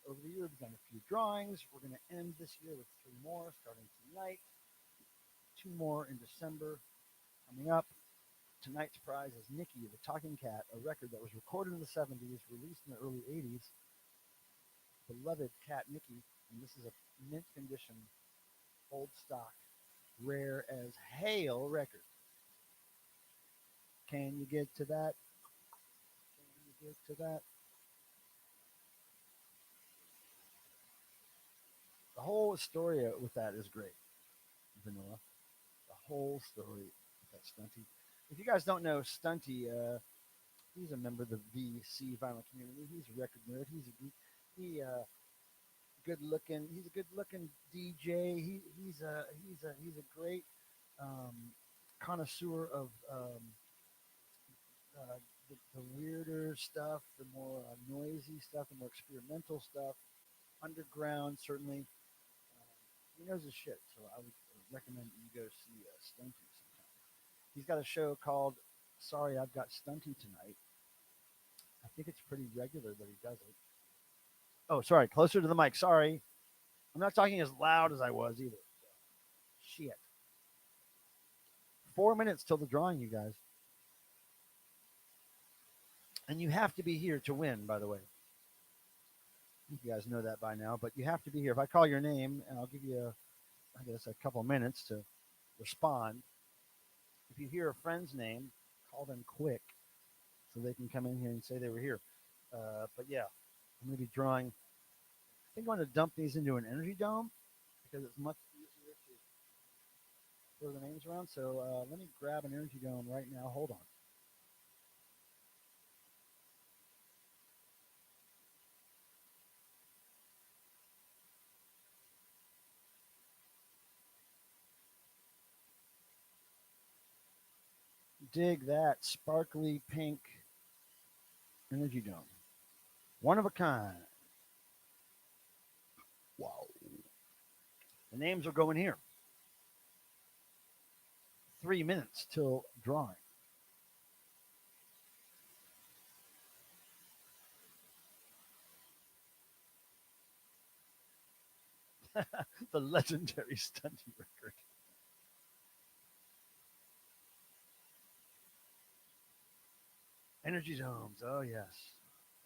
over the year, we've done a few drawings. We're going to end this year with 3 more starting tonight, 2 more in December coming up. Tonight's prize is Nikki the Talking Cat, a record that was recorded in the 70s, released in the early 80s, beloved cat Mickey, and this is a mint condition, old stock, rare as hail record. Can you get to that? Can you get to that? The whole story with that is great, Vanilla. The whole story with that Stunty. If you guys don't know Stunty, he's a member of the VC vinyl community. He's a record nerd. He good looking. He's a good looking DJ. He's a great connoisseur of the weirder stuff, the more noisy stuff, the more experimental stuff, underground certainly. He knows his shit, so I would recommend you go see Stunty sometime. He's got a show called "Sorry I've Got Stunty Tonight." I think it's pretty regular that he does it. Oh, sorry, closer to the mic. Sorry, I'm not talking as loud as I was either. Shit. 4 minutes till the drawing, you guys. And you have to be here to win, by the way. I think you guys know that by now, but you have to be here. If I call your name, and I'll give you, I guess, a couple minutes to respond. If you hear a friend's name, call them quick so they can come in here and say they were here. But yeah, I'm going to be drawing. I think I'm going to dump these into an energy dome because it's much easier to throw the names around. So let me grab an energy dome right now. Hold on. Dig that sparkly pink energy dome. One of a kind. Wow. The names will go in here. 3 minutes till drawing. The legendary Stunty record. Energy domes. Oh, yes.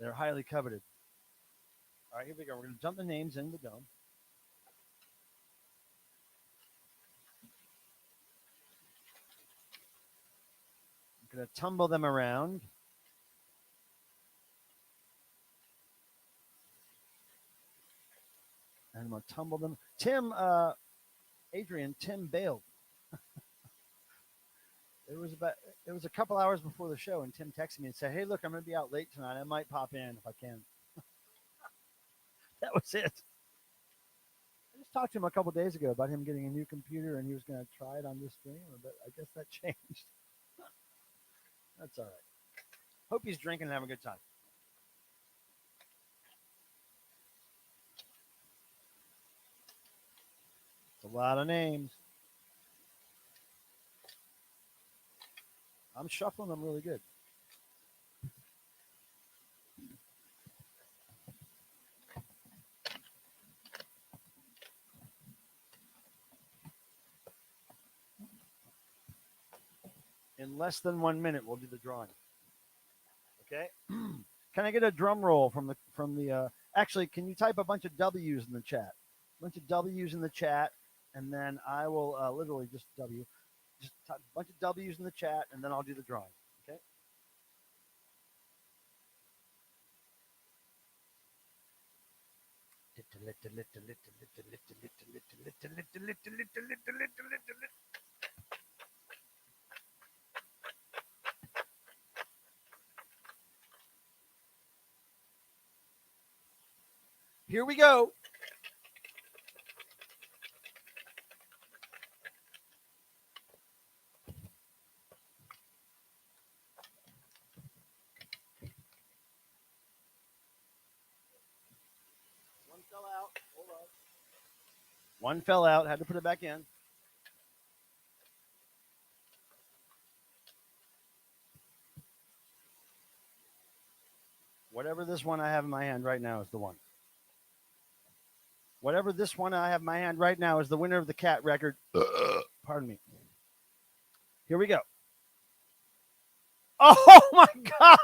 They're highly coveted. All right, here we go. We're going to dump the names in the dome. I'm going to tumble them around. And I'm going to tumble them. Tim bailed. It was a couple hours before the show, and Tim texted me and said, "Hey, look, I'm going to be out late tonight. I might pop in if I can." That was it. I just talked to him a couple days ago about him getting a new computer, and he was going to try it on this stream, but I guess that changed. That's all right. Hope he's drinking and having a good time. It's a lot of names. I'm shuffling them really good. In less than 1 minute, we'll do the drawing. Okay. Can I get a drum roll from the? Actually, can you type a bunch of W's in the chat? A bunch of W's in the chat, and then I will literally just W. Just type a bunch of W's in the chat, and then I'll do the drawing. Okay. Here we go. One fell out. Hold on. One fell out. Had to put it back in. Whatever this one I have in my hand right now is the one. Whatever this one I have in my hand right now is the winner of the cat record. Pardon me. Here we go. Oh my God.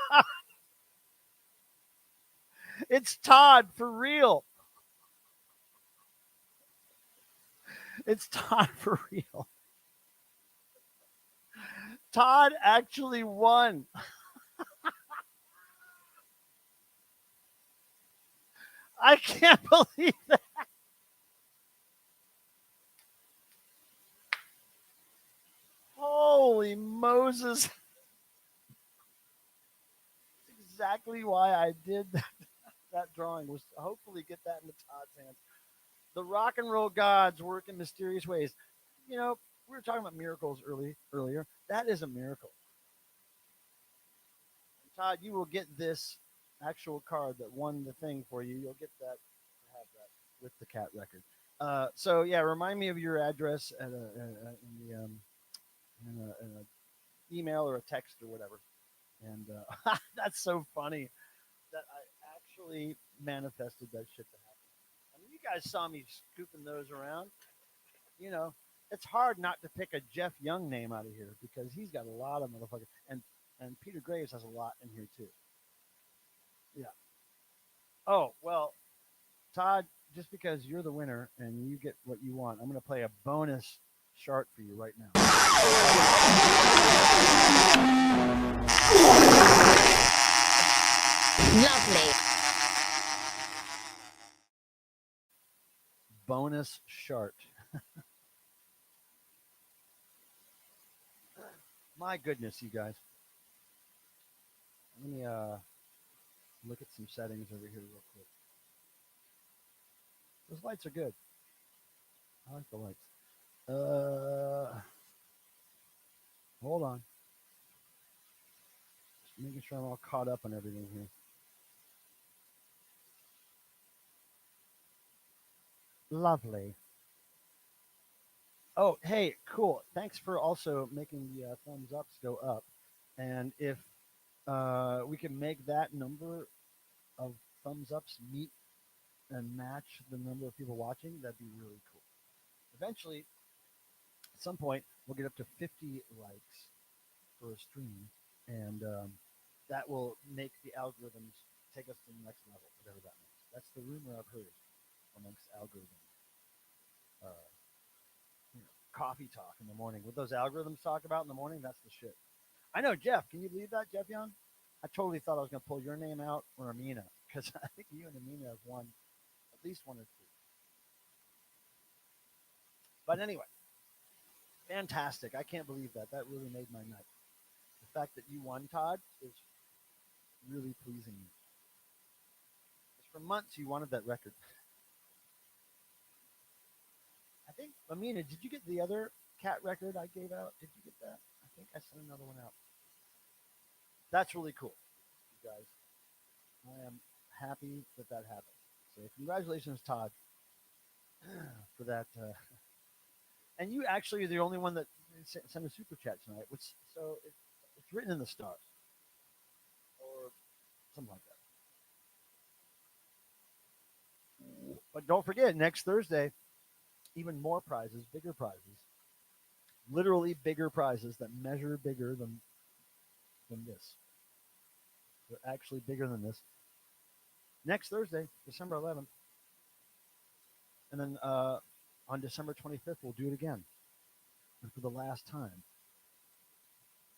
It's Todd for real. It's Todd for real. Todd actually won. I can't believe that. Holy Moses. That's exactly why I did that. That drawing was to hopefully get that into Todd's hands. The rock and roll gods work in mysterious ways. You know, we were talking about miracles earlier. That is a miracle. And Todd, you will get this actual card that won the thing for you. You'll get that, have that with the cat record. So yeah, remind me of your address in the in a email or a text or whatever. And that's so funny that I actually manifested that shit to happen. I mean, you guys saw me scooping those around. You know, it's hard not to pick a Jeff Young name out of here because he's got a lot of motherfuckers, and Peter Graves has a lot in here too. Yeah. Oh well, Todd, just because you're the winner and you get what you want, I'm going to play a bonus chart for you right now. Lovely. Bonus chart. My goodness, you guys. Let me look at some settings over here real quick. Those lights are good. I like the lights. Hold on. Just making sure I'm all caught up on everything here. Lovely. Oh, hey, cool. Thanks for also making the thumbs ups go up. And if we can make that number of thumbs ups meet and match the number of people watching, that'd be really cool. Eventually, at some point, we'll get up to 50 likes for a stream, and that will make the algorithms take us to the next level, whatever that means. That's the rumor I've heard amongst algorithm uh, coffee talk in the morning. What those algorithms talk about in the morning, that's the shit. I know, Jeff. Can you believe that, Jeff Young? I totally thought I was going to pull your name out or Amina because I think you and Amina have won at least one or two. But anyway, fantastic. I can't believe that. That really made my night. The fact that you won, Todd, is really pleasing me. Because for months you wanted that record. I think, Amina, did you get the other cat record I gave out? Did you get that? I think I sent another one out. That's really cool, you guys. I am happy that that happened. So congratulations, Todd, for that. And you actually are the only one that sent a super chat tonight, which so it's written in the stars or something like that. But don't forget, next Thursday, even more prizes, bigger prizes, literally bigger prizes that measure bigger than this. They're actually bigger than this. Next Thursday, December 11th, and then on December 25th, we'll do it again, and for the last time,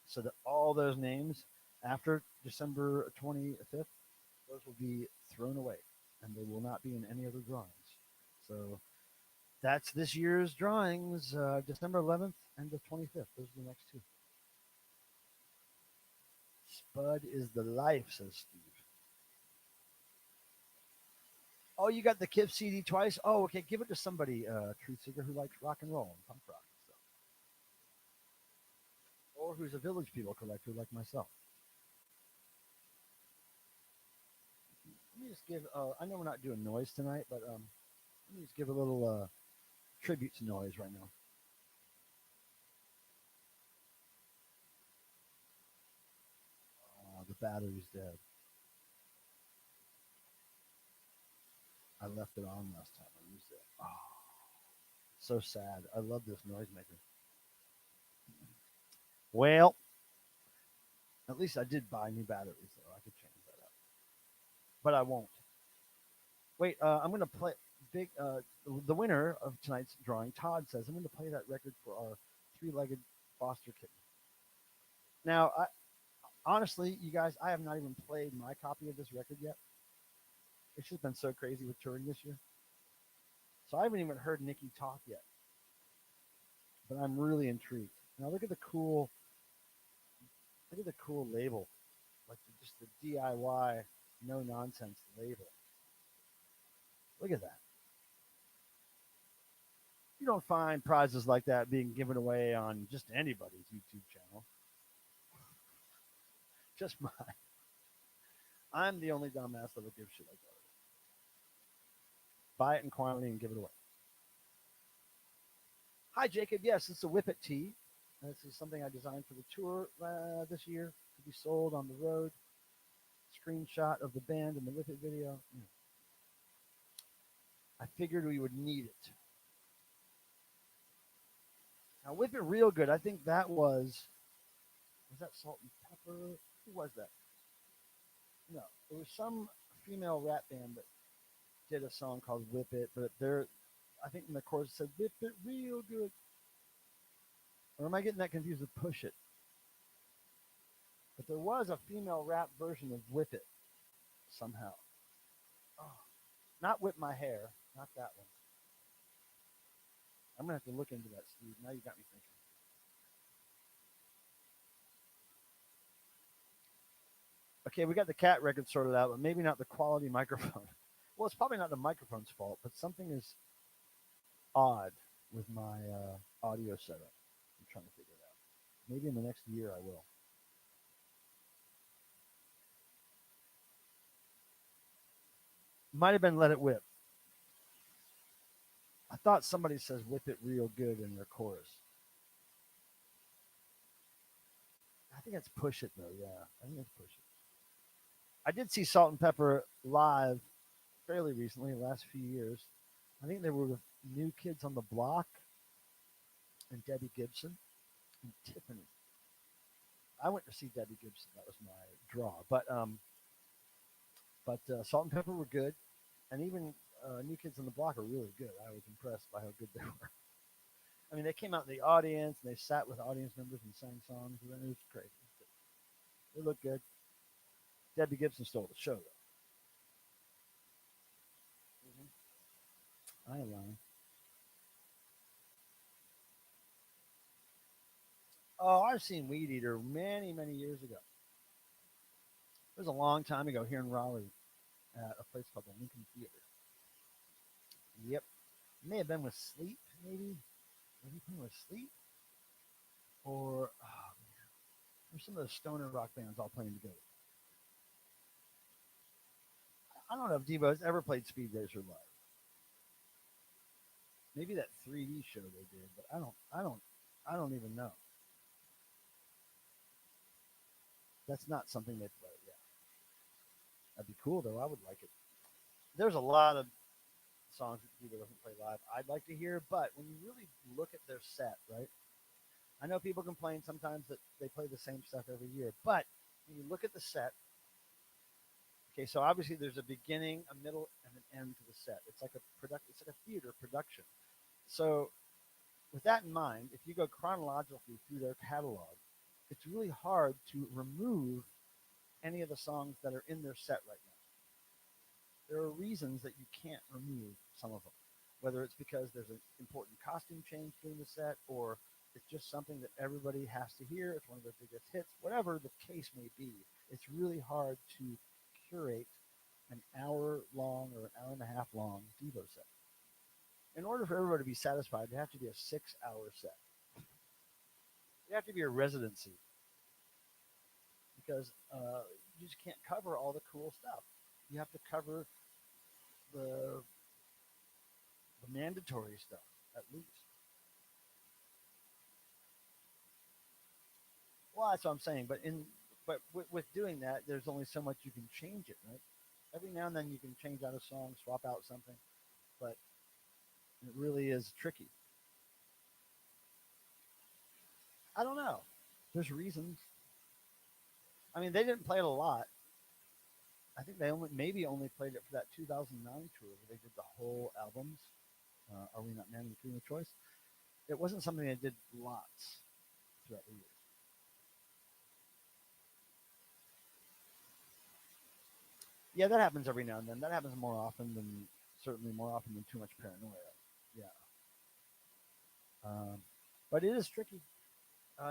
so that all those names after December 25th, those will be thrown away, and they will not be in any other drawings. So that's this year's drawings, December 11th and the 25th. Those are the next two. Spud is the life, says Steve. Oh, you got the Kip CD twice? Oh, okay. Give it to somebody, Truth Seeker, who likes rock and roll and punk rock and stuff. Or who's a Village People collector like myself. Let me just give, I know we're not doing noise tonight, but let me just give a little tribute to noise right now. The battery's dead. I left it on last time. I used it. Oh, so sad. I love this noisemaker. Well, at least I did buy new batteries, though. I could change that up. But I won't. Wait, I'm going to play. big the winner of tonight's drawing, Todd, says, I'm going to play that record for our three-legged foster kitten. Now, honestly, you guys, I have not even played my copy of this record yet. It's just been so crazy with touring this year. So I haven't even heard Nikki talk yet. But I'm really intrigued. Now look at the cool label. Like just the DIY, no nonsense label. Look at that. You don't find prizes like that being given away on just anybody's YouTube channel. Just mine. I'm the only dumbass that will give shit like that. Buy it in quantity and give it away. Hi, Jacob. Yes, it's a Whip It tee. This is something I designed for the tour this year to be sold on the road. Screenshot of the band and the Whip It video. I figured we would need it. Now, Whip It Real Good, I think that was that Salt and Pepper? Who was that? No, it was some female rap band that did a song called Whip It, but I think in the chorus it said, Whip It Real Good. Or am I getting that confused with Push It? But there was a female rap version of Whip It somehow. Oh, not Whip My Hair, not that one. I'm going to have to look into that, Steve. Now you got me thinking. Okay, we got the cat record sorted out, but maybe not the quality microphone. Well, it's probably not the microphone's fault, but something is odd with my audio setup. I'm trying to figure it out. Maybe in the next year I will. Might have been Let It Whip. I thought somebody says Whip It Real Good in their chorus. I think it's Push It, though. Yeah, I think it's Push It. I did see Salt and Pepper live fairly recently, the last few years. I think they were with New Kids on the Block and Debbie Gibson and Tiffany. I went to see Debbie Gibson. That was my draw. But Salt and Pepper were good, and even New Kids on the Block are really good. I was impressed by how good they were. I mean, they came out in the audience and they sat with audience members and sang songs. And it was crazy. They looked good. Debbie Gibson stole the show, though. I ain't lying. Oh, I've seen Weed Eater many, many years ago. It was a long time ago here in Raleigh at a place called the Lincoln Theater. Yep. It may have been with Sleep, maybe. Was he playing with Sleep? Or, oh, man. There's some of the stoner rock bands all playing together. I don't know if Devo's ever played Speed Racer live. Maybe that 3D show they did, but I don't even know. That's not something they play. Yeah, that'd be cool though. I would like it. There's a lot of songs that Devo doesn't play live I'd like to hear, but when you really look at their set, right? I know people complain sometimes that they play the same stuff every year, but when you look at the set, okay, so obviously there's a beginning, a middle, and an end to the set. It's like a theater production. So with that in mind, if you go chronologically through their catalog, it's really hard to remove any of the songs that are in their set right now. There are reasons that you can't remove some of them, whether it's because there's an important costume change during the set, or it's just something that everybody has to hear. It's one of their biggest hits. Whatever the case may be, it's really hard to curate an hour long or an hour and a half long Devo set. In order for everybody to be satisfied, it has to be a 6-hour set. It have to be a residency because you just can't cover all the cool stuff. You have to cover the mandatory stuff at least. Well, that's what I'm saying. But with doing that, there's only so much you can change it, right? Every now and then you can change out a song, swap out something, but it really is tricky. I don't know. There's reasons. I mean, they didn't play it a lot. I think they only played it for that 2009 tour where they did the whole albums. Are We Not Man with Freedom of Choice? It wasn't something they did lots throughout the years. Yeah, that happens every now and then. That happens certainly more often than Too Much Paranoia. Yeah. But it is tricky.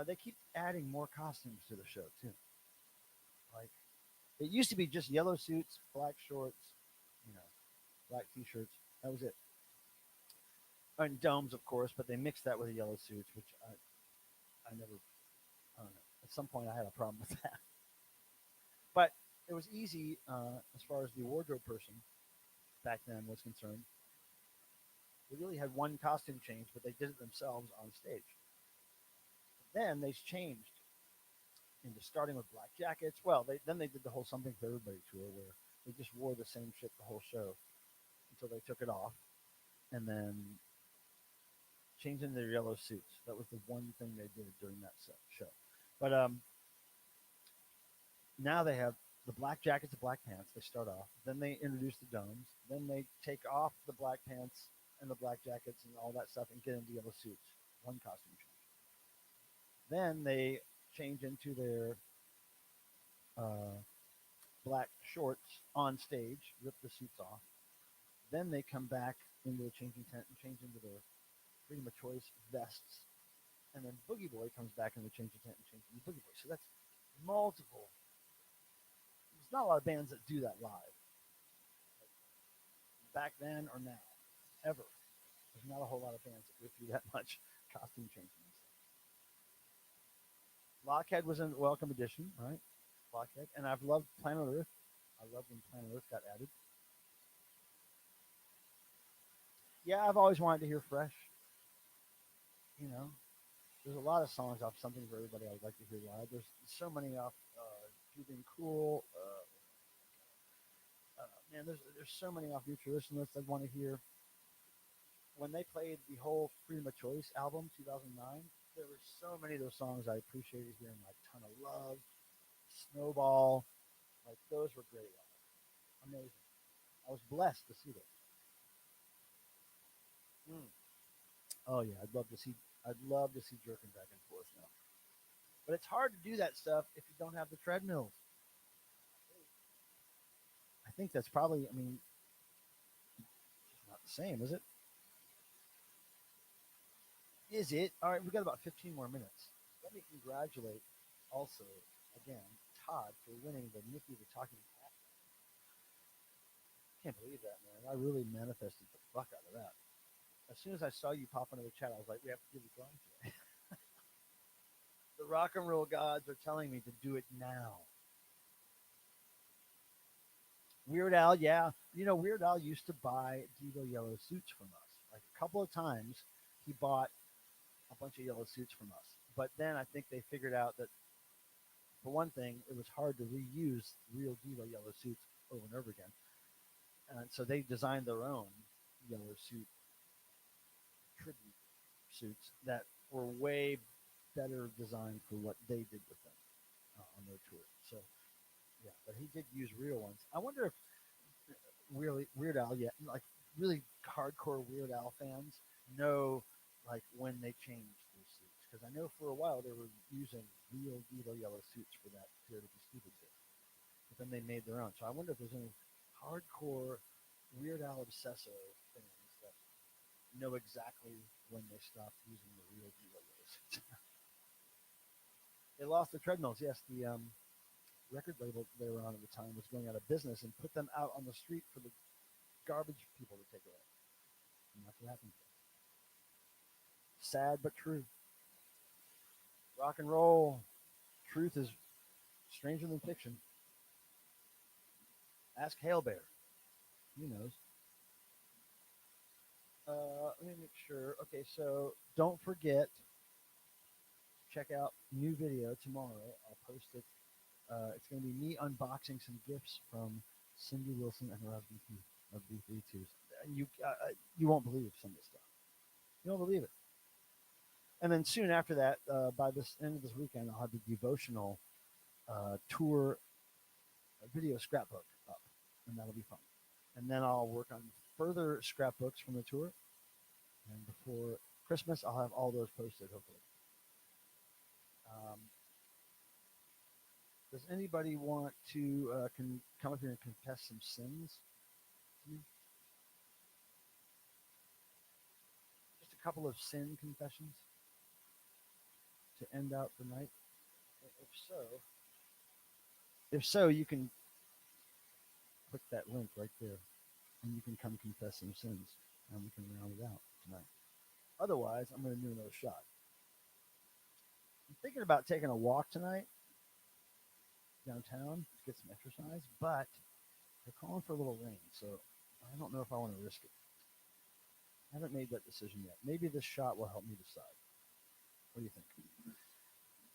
They keep adding more costumes to the show too. Like it used to be just yellow suits, black shorts, you know, black t-shirts. That was it. And domes, of course, but they mixed that with the yellow suits, which I never, I don't know. At some point, I had a problem with that. But it was easy as far as the wardrobe person back then was concerned. They really had one costume change, but they did it themselves on stage. Then they changed into starting with black jackets. Well, then they did the whole Something for Everybody tour where they just wore the same shit the whole show until they took it off, and then changed into their yellow suits. That was the one thing they did during that show. But now they have the black jackets, the black pants. They start off. Then they introduce the domes. Then they take off the black pants and the black jackets and all that stuff and get into yellow suits. One costume change. Then they change into their uh, black shorts on stage, rip the suits off. Then they come back into the changing tent and change into their Freedom of Choice vests. And then Boogie Boy comes back in the changing tent and changes into Boogie Boy. So that's multiple. There's not a lot of bands that do that live. Back then or now, ever. There's not a whole lot of bands that go through that much costume changing. Blockhead was a welcome addition, right? Blockhead. And I've loved Planet Earth. I loved when Planet Earth got added. Yeah, I've always wanted to hear Fresh. You know, there's a lot of songs off Something for Everybody I would like to hear live. There's so many off You Being Cool. Man, there's so many off Future Listen List I'd want to hear. When they played the whole Freedom of Choice album, 2009, there were so many of those songs I appreciated hearing, like Ton of Love, Snowball. Like, those were great live. Amazing. I was blessed to see those. Oh yeah, I'd love to see Jerking back and forth now. But it's hard to do that stuff if you don't have the treadmills. I think that's probably, I mean, it's not the same, is it? Is it? All right, we've got about 15 more minutes. Let me congratulate also, again, Todd for winning the Mickey the Talking Cat. Can't believe that, man. I really manifested the fuck out of that. As soon as I saw you pop into the chat, I was like, we have to do the drawing today. The rock and roll gods are telling me to do it now. Weird Al, yeah. You know, Weird Al used to buy Devo yellow suits from us. Like a couple of times, he bought a bunch of yellow suits from us. But then I think they figured out that, for one thing, it was hard to reuse real Devo yellow suits over and over again. And so they designed their own yellow suit tribute suits that were way better designed for what they did with them on their tour. So, yeah, but he did use real ones. I wonder if Weird Al, yeah, like really hardcore Weird Al fans know like when they changed their suits, because I know for a while they were using real Devo yellow suits for that Dare to Be Stupid bit, but then they made their own. So I wonder if there's any hardcore Weird Al obsesso fans that know exactly when they stopped using the real Devo yellow suits. They lost the treadmills. Yes, the record label they were on at the time was going out of business and put them out on the street for the garbage people to take away. And that's what happened. Sad but true. Rock and roll. Truth is stranger than fiction. Ask Hail Bear. He knows. Let me make sure. Okay, so don't forget to check out new video tomorrow. I'll post it. It's going to be me unboxing some gifts from Cindy Wilson and her husband Keith of B32s. You won't believe some of the stuff. You won't believe it. And then soon after that, by this end of this weekend, I'll have the devotional tour video scrapbook up. and that'll be fun. And then I'll work on further scrapbooks from the tour. And before Christmas, I'll have all those posted, hopefully. Um, does anybody want to come up here and confess some sins? Just a couple of sin confessions to end out the night. If so, you can click that link right there, and you can come confess some sins, and we can round it out tonight. Otherwise, I'm going to do another shot. I'm thinking about taking a walk tonight downtown to get some exercise, but they're calling for a little rain, so I don't know if I want to risk it. I haven't made that decision yet. Maybe this shot will help me decide. What do you think?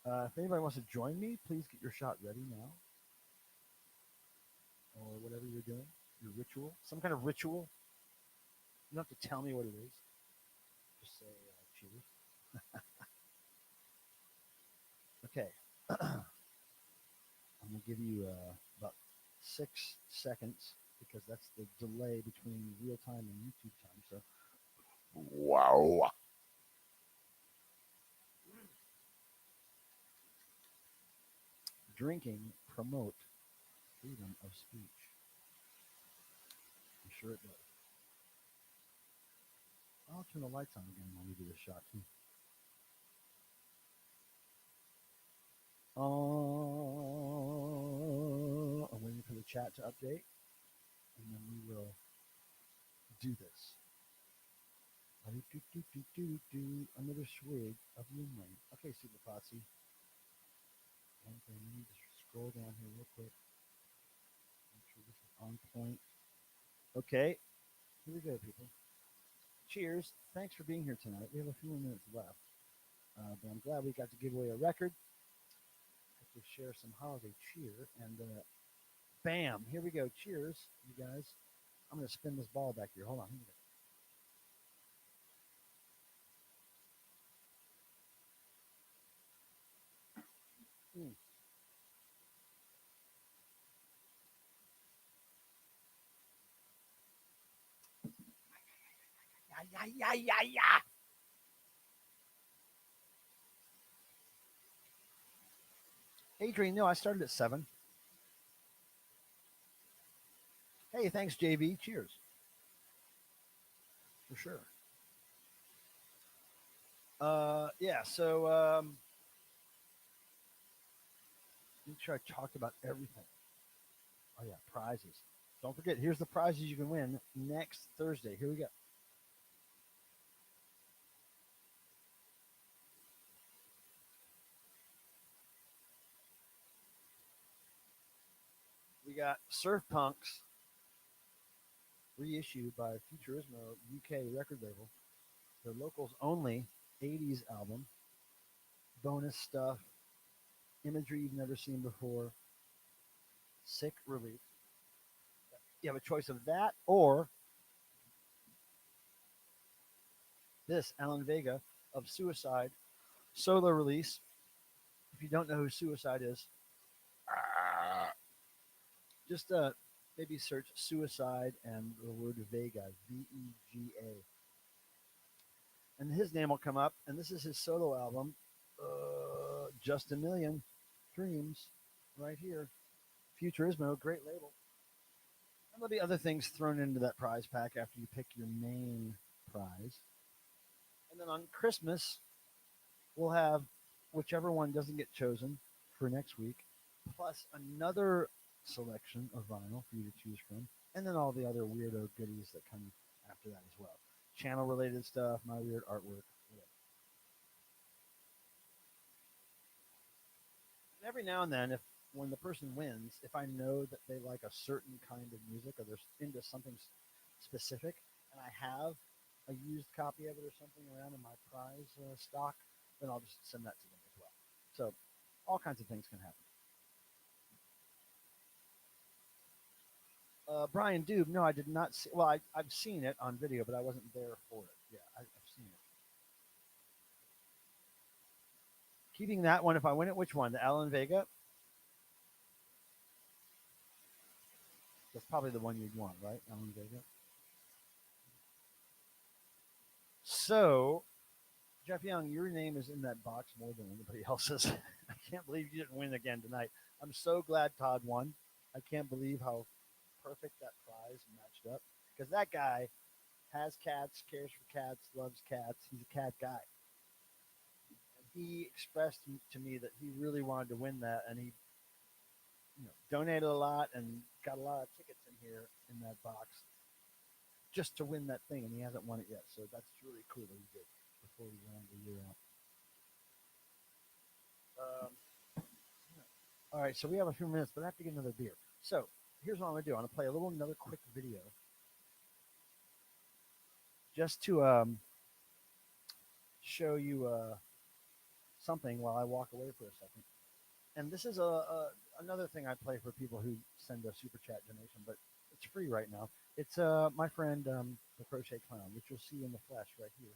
If anybody wants to join me, please get your shot ready now. Or whatever you're doing, your ritual, some kind of ritual. You don't have to tell me what it is. Just say cheers. Okay. I'm going to give you about 6 seconds because that's the delay between real time and YouTube time. So, wow. Drinking promote freedom of speech. I'm sure it does. I'll turn the lights on again while we do this shot too. I'm waiting for the chat to update, and then we will do this. Another swig of moonlight. Okay, Super Potsy. Okay, we need to scroll down here real quick. Make sure this is on point. Okay, here we go, people. Cheers. Thanks for being here tonight. We have a few more minutes left, but I'm glad we got to give away a record. To share some holiday cheer, and bam, here we go. Cheers, you guys. I'm going to spin this ball back here. Hold on. Here we go. Yeah. Adrian, no, I started at 7. Hey, thanks, JB. Cheers. For sure. Yeah, so make sure I talked about everything. Oh, yeah, prizes. Don't forget, here's the prizes you can win next Thursday. Here we go. We got Surf Punks, reissued by Futurismo UK record label. Their locals only 80s album. Bonus stuff, imagery you've never seen before. Sick relief. You have a choice of that or this Alan Vega of Suicide solo release. If you don't know who Suicide is, just maybe search Suicide and the word Vega, Vega. And his name will come up. And this is his solo album, Just a Million Dreams, right here. Futurismo, great label. And there'll be other things thrown into that prize pack after you pick your main prize. And then on Christmas, we'll have whichever one doesn't get chosen for next week, plus another selection of vinyl for you to choose from, and then all the other weirdo goodies that come after that as well. Channel related stuff, my weird artwork, whatever. And every now and then, when the person wins, if I know that they like a certain kind of music or they're into something specific, and I have a used copy of it or something around in my prize stock, then I'll just send that to them as well. So all kinds of things can happen. Brian Dube, no, I did not see. Well, I've seen it on video, but I wasn't there for it. Yeah, I've seen it. Keeping that one, if I win it, which one? The Alan Vega? That's probably the one you'd want, right? Alan Vega. So, Jeff Young, your name is in that box more than anybody else's. I can't believe you didn't win again tonight. I'm so glad Todd won. I can't believe how perfect that prize matched up because that guy has cats, cares for cats, loves cats. He's a cat guy. And he expressed to me that he really wanted to win that, and he donated a lot and got a lot of tickets in here in that box just to win that thing, and he hasn't won it yet. So that's really cool that he did before he ran the year out. All right, so we have a few minutes, but I have to get another beer. So here's what I'm gonna do. I'm gonna play another quick video, just to show you something while I walk away for a second. And this is another thing I play for people who send a super chat donation, but it's free right now. It's my friend the Crochet Clown, which you'll see in the flesh right here.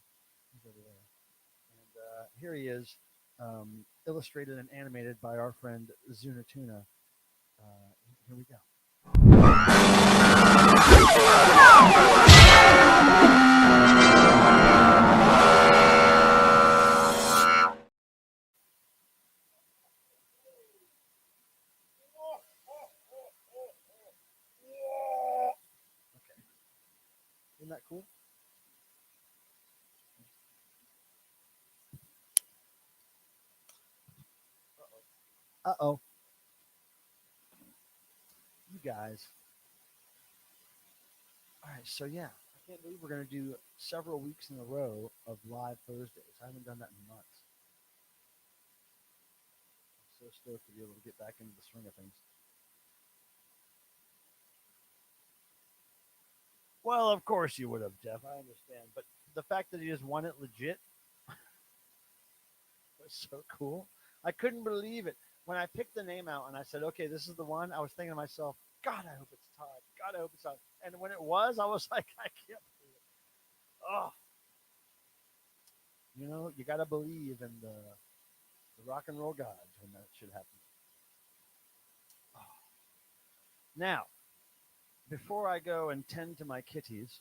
He's over there, and here he is, illustrated and animated by our friend Zunatuna. Here we go. Okay. Isn't that cool? Uh-oh. You guys. All right, so yeah, I can't believe we're going to do several weeks in a row of live Thursdays. I haven't done that in months. I'm so stoked to be able to get back into the swing of things. Well, of course you would have, Jeff. I understand. But the fact that he just won it legit was so cool. I couldn't believe it. When I picked the name out and I said, okay, this is the one, I was thinking to myself, God, I hope it's Todd. God, I hope it's Todd. And when it was, I was like, I can't believe it. Oh. You got to believe in the rock and roll gods when that should happen. Oh. Now, before I go and tend to my kitties,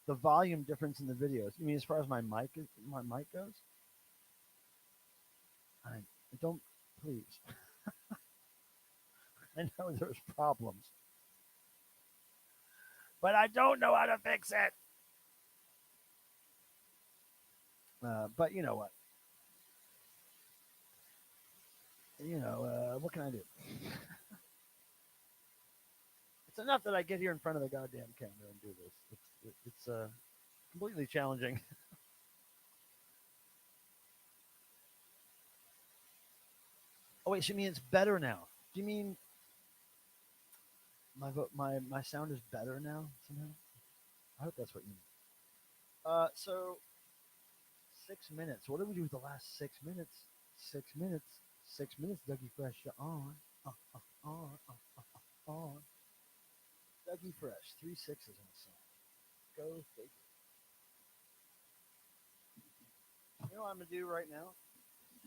the volume difference in the videos. You mean as far as my mic goes? I don't, please. I know there's problems, but I don't know how to fix it. But you know what? What can I do? It's enough that I get here in front of the goddamn camera and do this. It's completely challenging. Oh wait, so you mean it's better now? Do you mean my sound is better now somehow? I hope that's what you mean. So 6 minutes. What did we do with the last 6 minutes? 6 minutes. 6 minutes. Dougie Fresh, you're on. On. Dougie Fresh. 3 sixes on the song. Go figure. You know what I'm gonna do right now?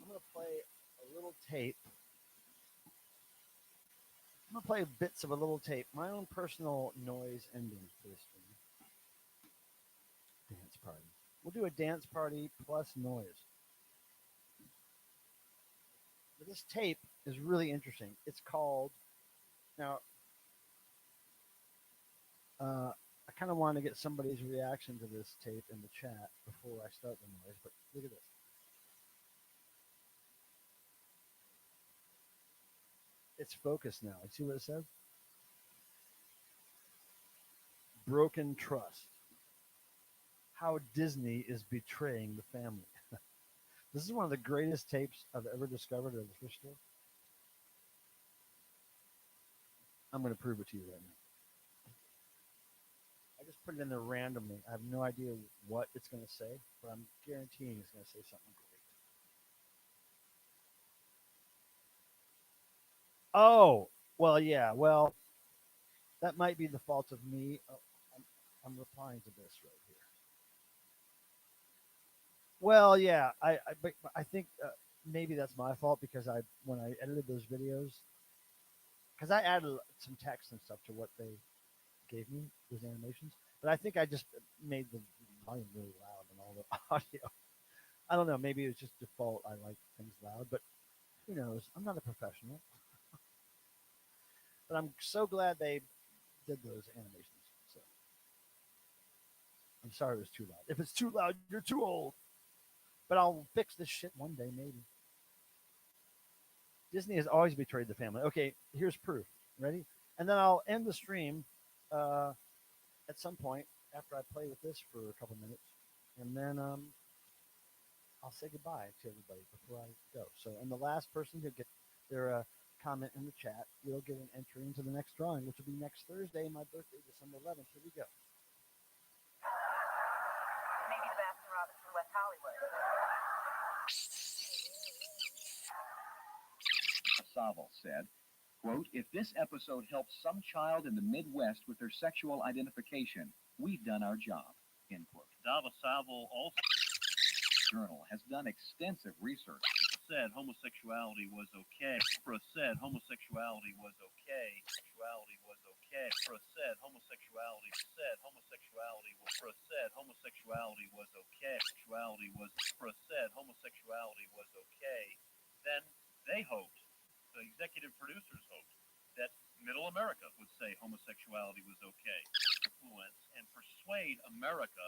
I'm gonna play a little tape. I'm gonna play bits of a little tape. My own personal noise endings for this thing. Dance party. We'll do a dance party plus noise. But this tape is really interesting. It's called, now, I kind of want to get somebody's reaction to this tape in the chat before I start the noise, but look at this. It's focused now. You see what it says? Broken trust. How Disney is betraying the family. This is one of the greatest tapes I've ever discovered at the thrift store. I'm going to prove it to you right now. I just put it in there randomly. I have no idea what it's going to say, but I'm guaranteeing it's going to say something great. Oh, well, yeah. Well, that might be the fault of me. Oh, I'm replying to this right here. Well, yeah. I think maybe that's my fault because when I edited those videos, because I added some text and stuff to what they gave me, those animations, but I think I just made the volume really loud and all the audio. I don't know. Maybe it's just default. I like things loud, but who knows? I'm not a professional, but I'm so glad they did those animations. So I'm sorry it was too loud. If it's too loud, you're too old. But I'll fix this shit one day, maybe. Disney has always betrayed the family. Okay, here's proof. Ready? And then I'll end the stream uh, at some point after I play with this for a couple minutes, and then I'll say goodbye to everybody before I go. So, and the last person who gets their comment in the chat will get an entry into the next drawing, which will be next Thursday, my birthday, December 11th. Here we go. Maybe the Baskin Robbins in West Hollywood. Saville said, quote, if this episode helps some child in the Midwest with their sexual identification, we've done our job, end quote. Dava Saville also Journal has done extensive research. said homosexuality was okay. Oprah said homosexuality was okay. Sexuality was okay. Oprah said homosexuality was Oprah said homosexuality was okay. Sexuality was Oprah said homosexuality was okay. Then they hoped, the executive producers hoped, that middle America would say homosexuality was okay. Influence and persuade America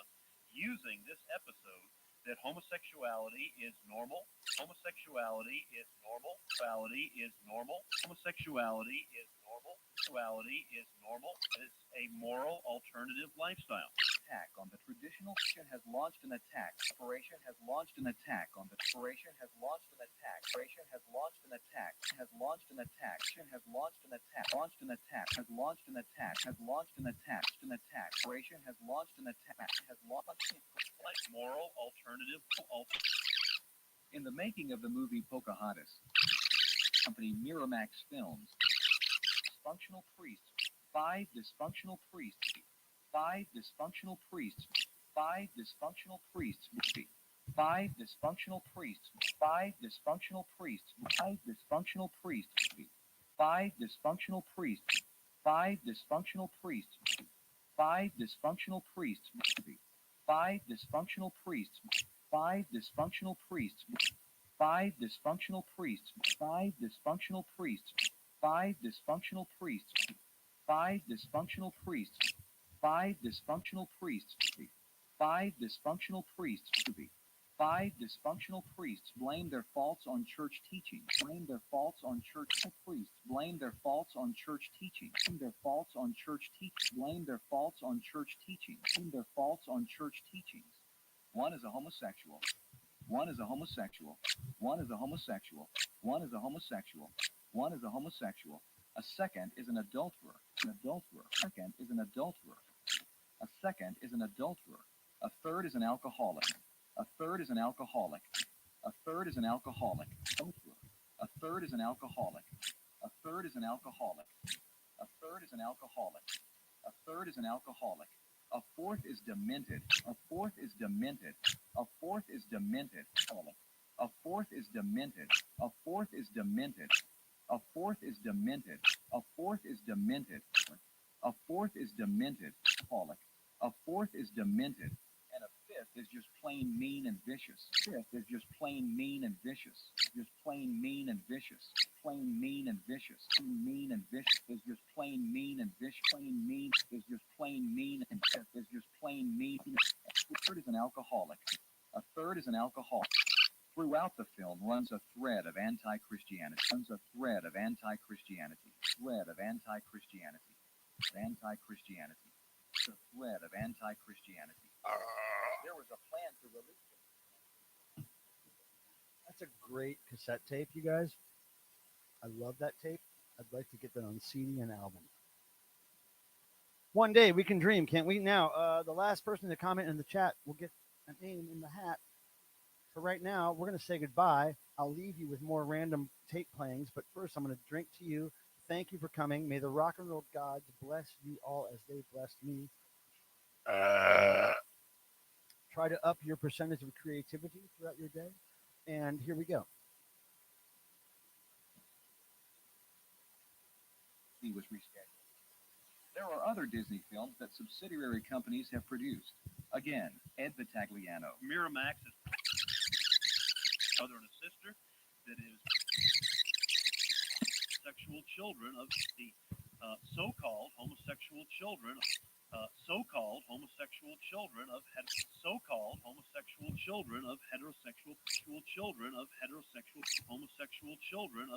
using this episode that homosexuality is normal. Homosexuality is normal. Sexuality is normal. Homosexuality is normal. Sexuality is normal. It's a moral alternative lifestyle. Attack on the traditional Christian has launched an attack. Operation has launched an attack on the operation has launched an attack. Operation has launched an attack. Has launched an attack. Has launched an attack. Launched an attack. Has launched an attack. Has launched an attack. An attack. Operation has launched an attack. Has launched Like moral alternative. in the making of the movie Pocahontas. Company Miramax Films. Dysfunctional priests. 5 dysfunctional priests. 5 dysfunctional priests. 5 dysfunctional priests. 5 dysfunctional priests. 5 dysfunctional priests. 5 dysfunctional priests. 5 dysfunctional priests. 5 dysfunctional priests. 5 dysfunctional priests. 5 dysfunctional priests. 5 dysfunctional priests. 5 dysfunctional priests. 5 dysfunctional priests. 5 dysfunctional priests. 5 dysfunctional priests. 5 dysfunctional priests. 5 dysfunctional priests. 5 dysfunctional priests blame their faults on church teaching. Blame their faults on church priests. Blame their faults on church teaching. Blame their faults on church teaching. Blame their faults on church teaching. Blame their faults on church teachings. One is a homosexual. One is a homosexual. One is a homosexual. One is a homosexual. One is a homosexual. A second is an adulterer. An adulterer. Second is an adulterer. A second is an adulterer. A third is an alcoholic. A third is an alcoholic. A third is an alcoholic. Adulterer. A third is an alcoholic. A third is an alcoholic. A third is an alcoholic. A third is an alcoholic. A fourth is demented. A fourth is demented. A fourth is demented. A fourth is demented. A fourth is demented. A fourth is demented. A fourth is demented. A fourth is demented. Alcoholic. A fourth is demented. And a fifth is just plain mean and vicious. Fifth is just plain mean and vicious. Just plain mean and vicious. Plain mean and vicious. Mean and vicious is just plain mean and vicious. Plain mean is just plain mean and fifth is just plain mean. A third is an alcoholic. A third is an alcoholic. Throughout the film runs a thread of anti-Christianity. Runs a thread of anti-Christianity. Thread of anti-Christianity. Anti-Christianity. The thread of anti-Christianity. There was a plan to release it. That's a great cassette tape, you guys. I love that tape. I'd like to get that on CD and album. One day we can dream, can't we? Now, the last person to comment in the chat will get a name in the hat. For right now, we're going to say goodbye. I'll leave you with more random tape playings, but first I'm going to drink to you. Thank you for coming. May the rock and roll gods bless you all as they blessed me. Try to up your percentage of creativity throughout your day. And here we go. Disney was rescheduled. There are other Disney films that subsidiary companies have produced. Again, Ed Vitagliano. Miramax is brother and a sister that is sexual children of the so-called homosexual children so-called homosexual children of so-called homosexual children of heterosexual children of heterosexual homosexual children of